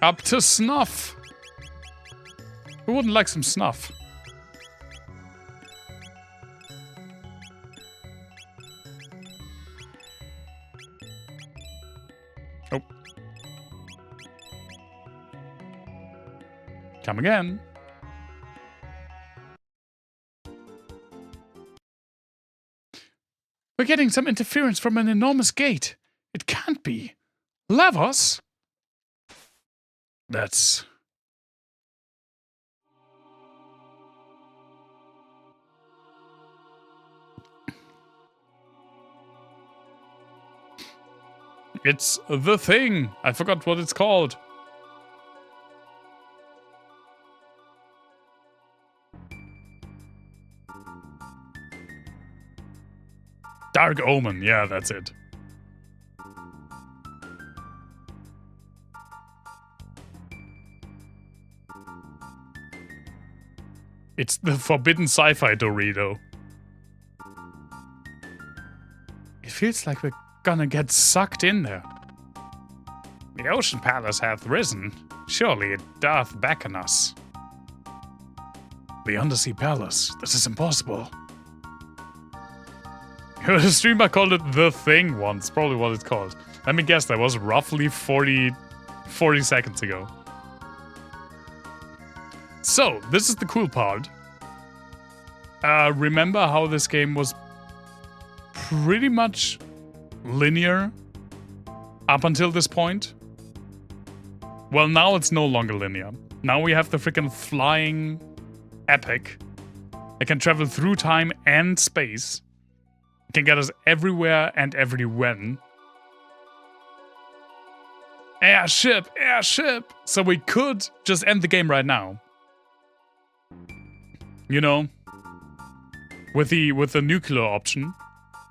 Up to snuff! Who wouldn't like some snuff? Oh. Come again. We're getting some interference from an enormous gate. It can't be. Lavos? That's... It's the thing. I forgot what it's called. Dark Omen. Yeah, that's it. It's the forbidden sci-fi Dorito. It feels like we're gonna get sucked in there. The Ocean Palace hath risen. Surely it doth beckon us. The Undersea Palace. This is impossible. The streamer called it The Thing once. Probably what it's called. Let me guess, that was roughly 40 seconds ago. So, this is the cool part. Remember how this game was pretty much linear up until this point? Well, now it's no longer linear. Now we have the freaking flying epic. It can travel through time and space. It can get us everywhere and every when. Airship! Airship! So we could just end the game right now. You know? With the nuclear option.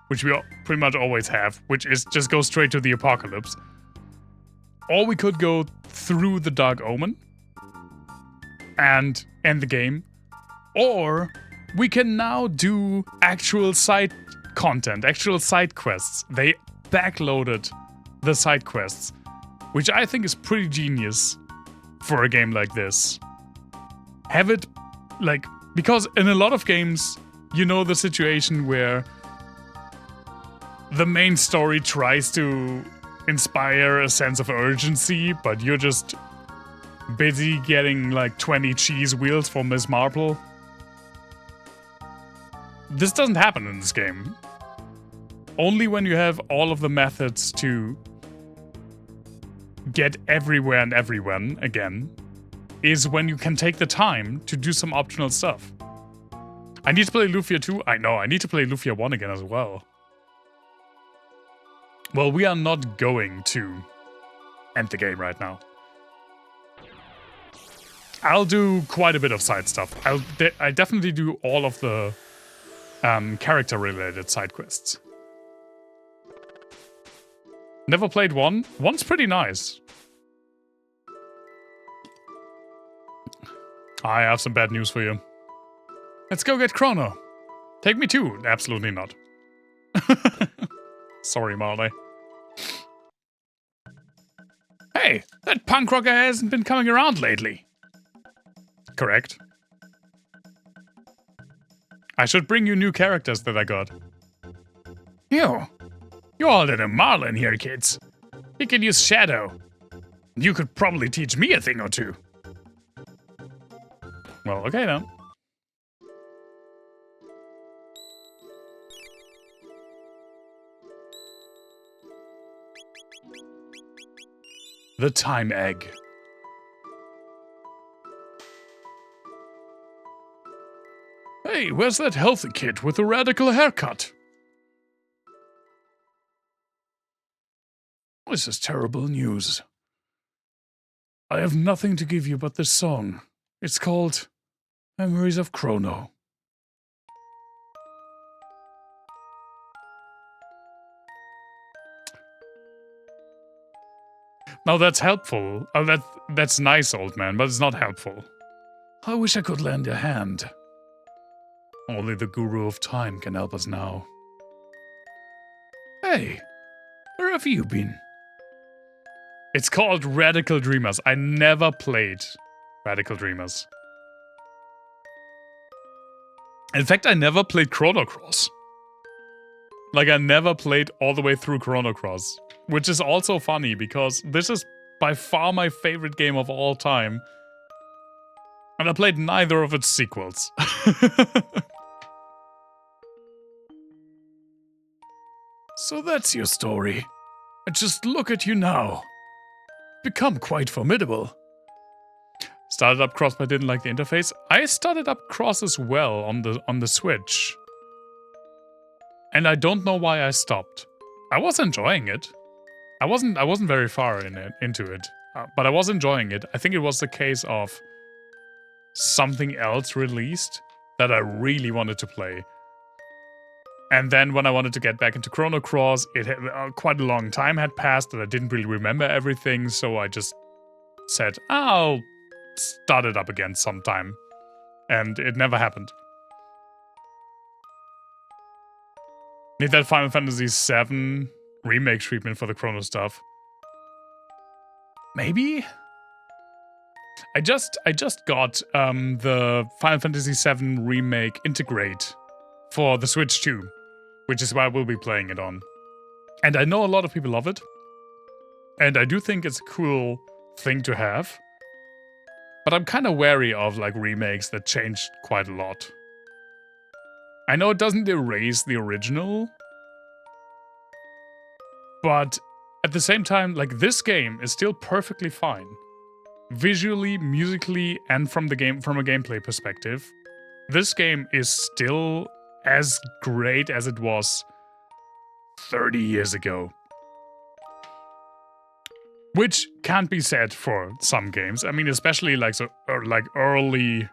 Which we pretty much always have, which is just go straight to the apocalypse. Or we could go through the Dark Omen and end the game. Or we can now do actual side content, actual side quests. They backloaded the side quests, which I think is pretty genius for a game like this. Have it, like, because in a lot of games, you know the situation where the main story tries to inspire a sense of urgency, but you're just busy getting like 20 cheese wheels for Miss Marple. This doesn't happen in this game. Only when you have all of the methods to get everywhere and everyone again is when you can take the time to do some optional stuff. I need to play Lufia 2. I know, I need to play Lufia 1 again as well. Well, we are not going to end the game right now. I'll do quite a bit of side stuff. I definitely do all of the character-related side quests. Never played one. One's pretty nice. I have some bad news for you. Let's go get Chrono. Take me too. Absolutely not. Sorry, Marley. Hey, that punk rocker hasn't been coming around lately. Correct. I should bring you new characters that I got. You all did a Marlin here, kids. You can use Shadow. You could probably teach me a thing or two. Well, okay then. The Time Egg. Hey, where's that healthy kid with the radical haircut? This is terrible news. I have nothing to give you but this song. It's called Memories of Chrono. No, that's helpful. Oh, that's nice, old man, but it's not helpful. I wish I could lend a hand. Only the Guru of Time can help us now. Hey, where have you been? It's called Radical Dreamers. I never played Radical Dreamers. In fact, I never played Chrono Cross. Like, I never played all the way through Chrono Cross. Which is also funny, because this is by far my favorite game of all time. And I played neither of its sequels. So that's your story. And just look at you now. Become quite formidable. Started up Cross but didn't like the interface. I started up Cross as well on the Switch. And I don't know why I stopped. I was enjoying it. I wasn't very far into it. But I was enjoying it. I think it was the case of something else released that I really wanted to play. And then when I wanted to get back into Chrono Cross, it had, quite a long time had passed and I didn't really remember everything, so I just said, I'll start it up again sometime. And it never happened. Need that Final Fantasy VII remake treatment for the Chrono stuff. Maybe? I just got the Final Fantasy VII remake integrate for the Switch 2, which is why we'll be playing it on. And I know a lot of people love it, and I do think it's a cool thing to have, but I'm kind of wary of like remakes that changed quite a lot. I know it doesn't erase the original, but at the same time, like, this game is still perfectly fine. Visually, musically, and from a gameplay perspective, this game is still as great as it was 30 years ago. Which can't be said for some games. I mean, especially like early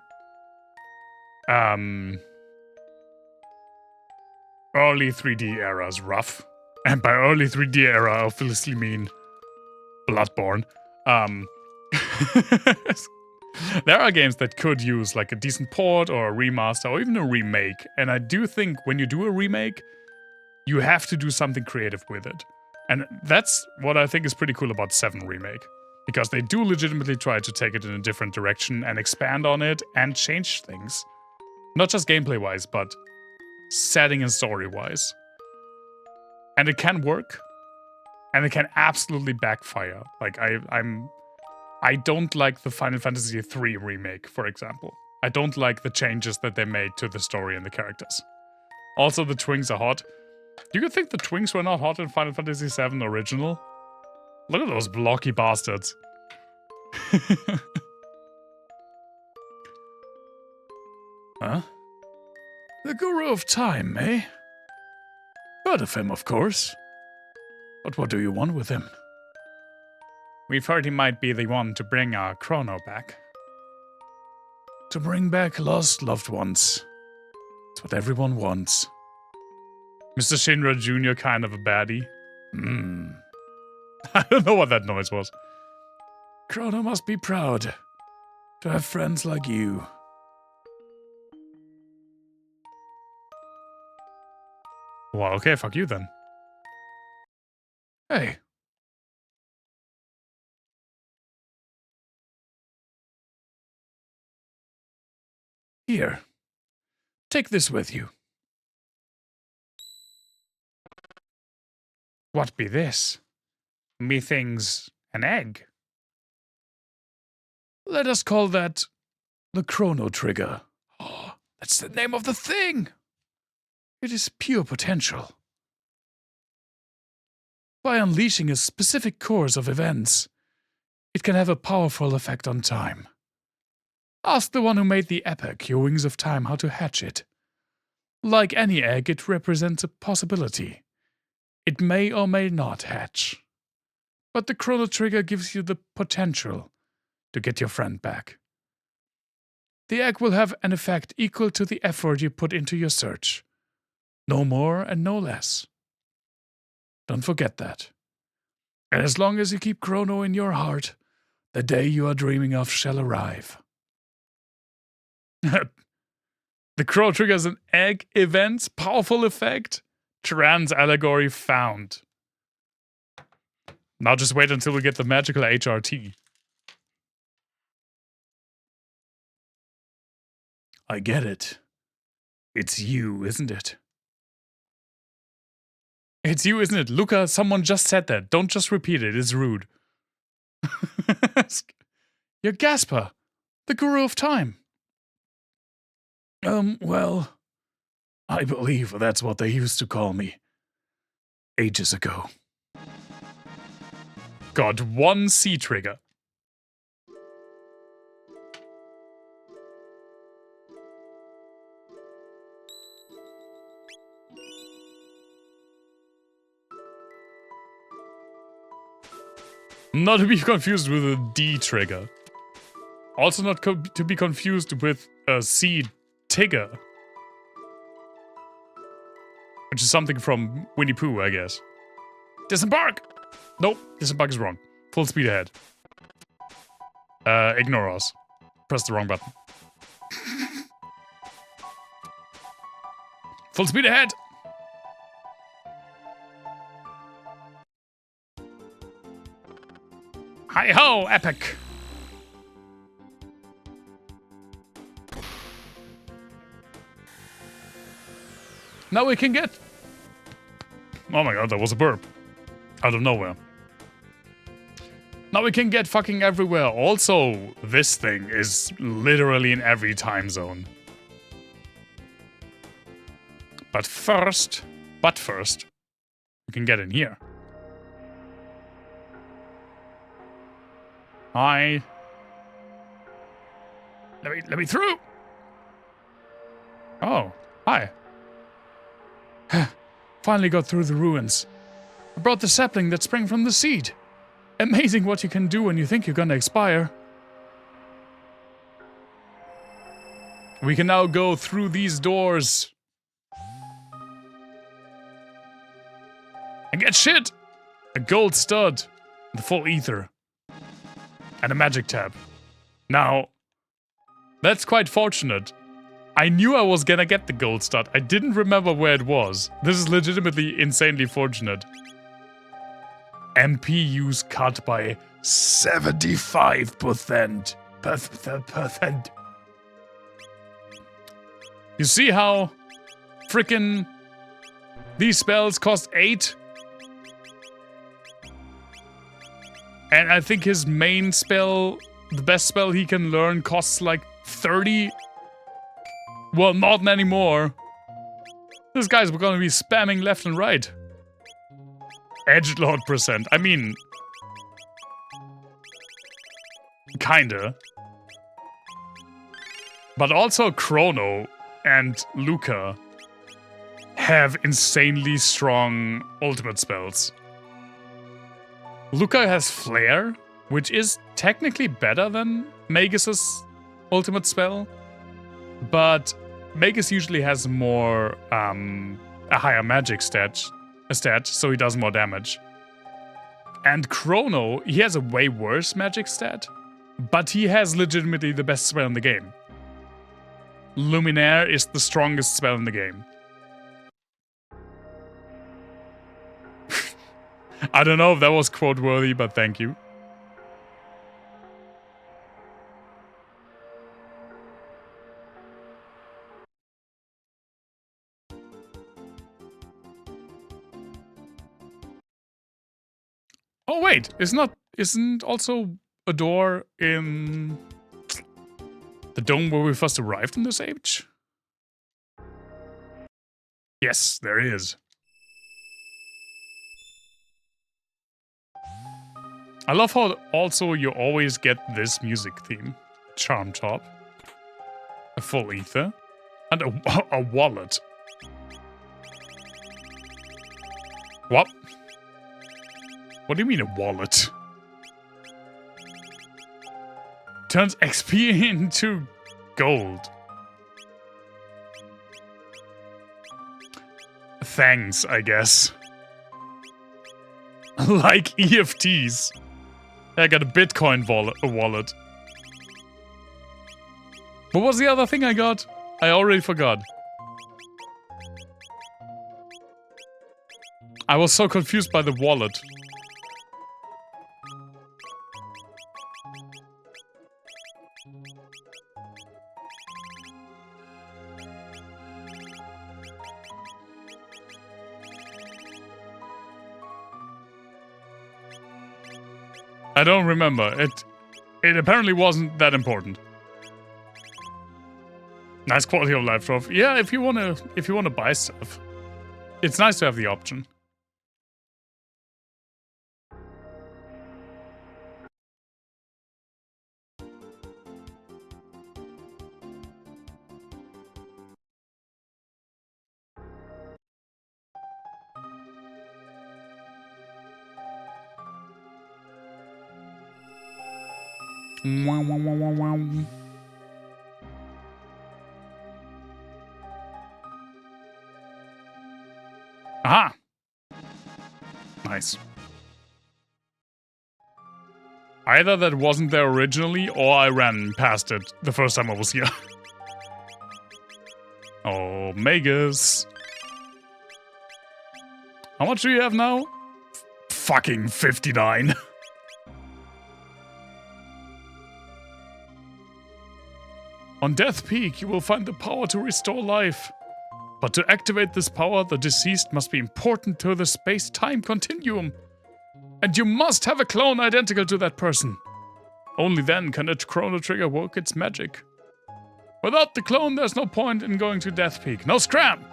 early 3D era is rough. And by early 3D era, I obviously mean Bloodborne. There are games that could use like a decent port or a remaster or even a remake. And I do think when you do a remake, you have to do something creative with it. And that's what I think is pretty cool about 7 Remake. Because they do legitimately try to take it in a different direction and expand on it and change things. Not just gameplay-wise, but setting and story-wise. And it can work. And it can absolutely backfire. Like, I don't like the Final Fantasy III remake, for example. I don't like the changes that they made to the story and the characters. Also, the twins are hot. Do you think the twins were not hot in Final Fantasy VII original? Look at those blocky bastards. Huh? The Guru of Time, eh? Heard of him, of course. But what do you want with him? We've heard he might be the one to bring our Chrono back. To bring back lost loved ones. It's what everyone wants. Mr. Shinra Jr. kind of a baddie. I don't know what that noise was. Chrono must be proud to have friends like you. Well, okay, fuck you then. Hey. Here. Take this with you. What be this? Methinks an egg. Let us call that the Chrono Trigger. Oh, that's the name of the thing! It is pure potential. By unleashing a specific course of events, it can have a powerful effect on time. Ask the one who made the epic, Your Wings of Time, how to hatch it. Like any egg, it represents a possibility. It may or may not hatch. But the Chrono Trigger gives you the potential to get your friend back. The egg will have an effect equal to the effort you put into your search. No more and no less. Don't forget that. And as long as you keep Chrono in your heart, the day you are dreaming of shall arrive. The Chrono Trigger is an egg event, powerful effect, trans allegory found. Now just wait until we get the magical HRT. I get it. It's you, isn't it? It's you, isn't it? Luca, someone just said that. Don't just repeat it. It's rude. You're Gasper, the guru of time. Well, I believe that's what they used to call me. Ages ago. Got one C trigger. Not to be confused with a D trigger. Also not to be confused with a C Tigger. Which is something from Winnie Pooh, I guess. Disembark! Nope, disembark is wrong. Full speed ahead. Ignore us. Press the wrong button. Full speed ahead! Hi-ho, epic! Now we can get... Oh my god, that was a burp. Out of nowhere. Now we can get fucking everywhere. Also, this thing is literally in every time zone. But first, we can get in here. Hi. Let me through. Oh, hi. Finally got through the ruins. I brought the sapling that sprang from the seed. Amazing what you can do when you think you're gonna expire. We can now go through these doors. And get shit! A gold stud. The full ether. And a magic tab. Now, that's quite fortunate. I knew I was gonna get the gold stud. I didn't remember where it was. This is legitimately insanely fortunate. MP use cut by 75%. You see how frickin' these spells cost 8? And I think his main spell, the best spell he can learn, costs like 30. Well, not anymore. This guy's gonna be spamming left and right. Edgelord percent. I mean... kinda. But also Chrono and Luca have insanely strong ultimate spells. Luca has Flare, which is technically better than Magus's ultimate spell. But Magus usually has more, a higher magic stat, so he does more damage. And Chrono, he has a way worse magic stat, but he has legitimately the best spell in the game. Luminaire is the strongest spell in the game. I don't know if that was quote-worthy, but thank you. Oh wait, isn't also a door in the dome where we first arrived in this age? Yes, there is. I love how also you always get this music theme. Charm top, a full ether, and a wallet. What? What do you mean a wallet? Turns XP into gold. Thanks, I guess. like EFTs. I got a Bitcoin wallet. What was the other thing I got? I already forgot. I was so confused by the wallet. I don't remember. It apparently wasn't that important. Nice quality of life, Trough. Yeah, if you wanna buy stuff, it's nice to have the option. Aha! Nice. Either that wasn't there originally, or I ran past it the first time I was here. Oh, Magus. How much do you have now? Fucking 59. On Death Peak, you will find the power to restore life. But to activate this power, the deceased must be important to the space-time continuum. And you must have a clone identical to that person. Only then can a Chrono Trigger work its magic. Without the clone, there's no point in going to Death Peak. No scram!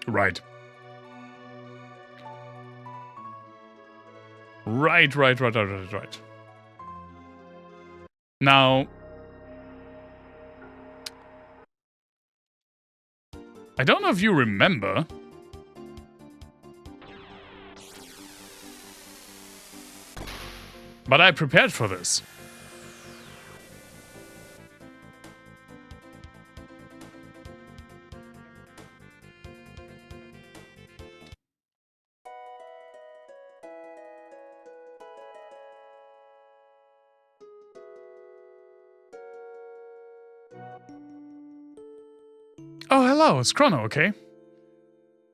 Right. Right. Now, I don't know if you remember, but I prepared for this. Oh, hello, it's Chrono, okay?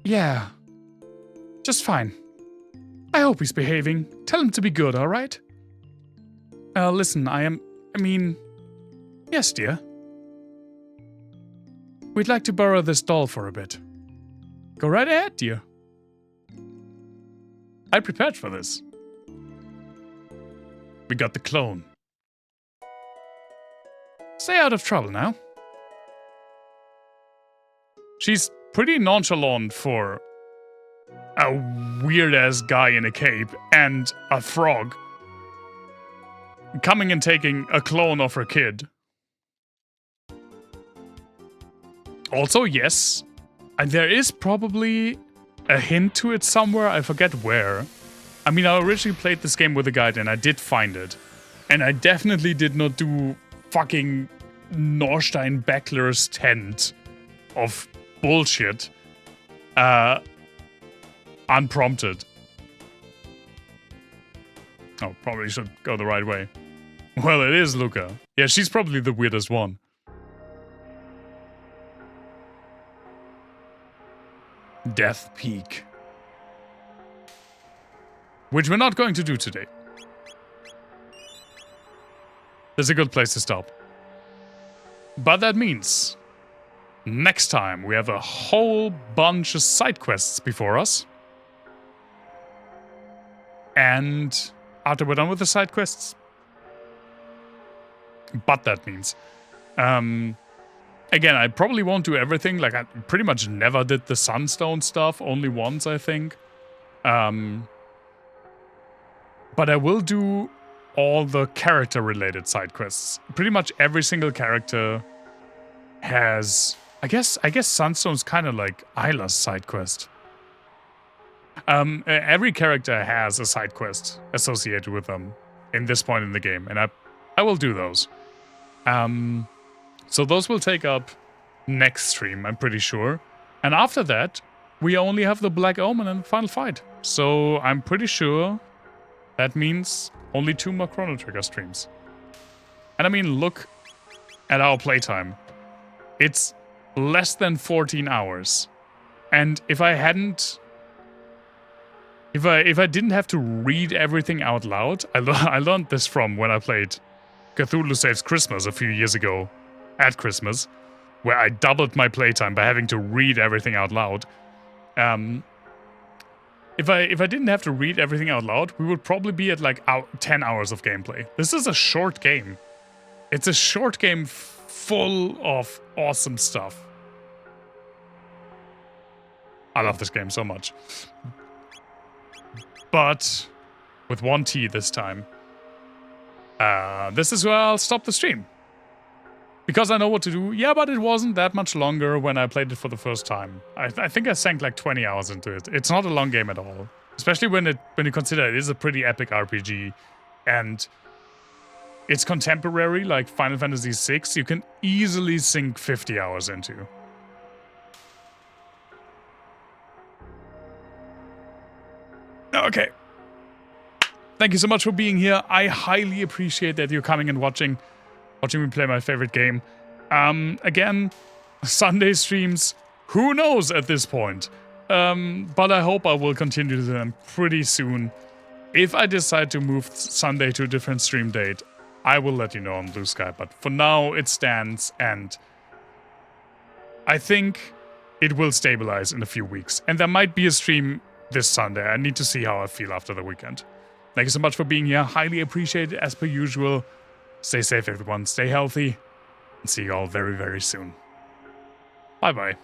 Yeah. Just fine. I hope he's behaving. Tell him to be good, alright? Listen, yes, dear. We'd like to borrow this doll for a bit. Go right ahead, dear. I prepared for this. We got the clone. Stay out of trouble now. She's pretty nonchalant for a weird-ass guy in a cape and a frog coming and taking a clone of her kid. Also, yes, there is probably a hint to it somewhere, I forget where. I mean, I originally played this game with a guide and I did find it. And I definitely did not do fucking Norstein Beckler's tent of bullshit unprompted. Oh, probably should go the right way. Well, it is Luca. Yeah, she's probably the weirdest one. Death Peak. Which we're not going to do today. That's a good place to stop. But that means next time we have a whole bunch of side quests before us. And after we're done with the side quests. But that means again, I probably won't do everything. Like, I pretty much never did the Sunstone stuff. Only once, I think. But I will do all the character-related side quests. Pretty much every single character has... I guess Sunstone's kind of like Isla's side quest. Every character has a side quest associated with them in this point in the game. And I will do those. So those will take up next stream, I'm pretty sure. And after that, we only have the Black Omen and Final Fight. So I'm pretty sure that means only 2 more Chrono Trigger streams. And I mean, look at our playtime. It's less than 14 hours. And if I hadn't... If I didn't have to read everything out loud, I learned this from when I played Cthulhu Saves Christmas a few years ago at Christmas, where I doubled my playtime by having to read everything out loud. If I didn't have to read everything out loud, we would probably be at like 10 hours of gameplay. This is a short game. It's a short game full of awesome stuff. I love this game so much. But with one T this time. This is where I'll stop the stream. Because I know what to do. Yeah, but it wasn't that much longer when I played it for the first time. I think I sank like 20 hours into it. It's not a long game at all. Especially when you consider it is a pretty epic RPG. And it's contemporary, like Final Fantasy VI. You can easily sink 50 hours into. Okay. Thank you so much for being here. I highly appreciate that you're coming and watching me play my favorite game. Again, Sunday streams, who knows at this point. But I hope I will continue them pretty soon. If I decide to move Sunday to a different stream date, I will let you know on Blue Sky. But for now, it stands, and I think it will stabilize in a few weeks. And there might be a stream this Sunday. I need to see how I feel after the weekend. Thank you so much for being here. Highly appreciate it as per usual. Stay safe, everyone. Stay healthy. And see you all very, very soon. Bye-bye.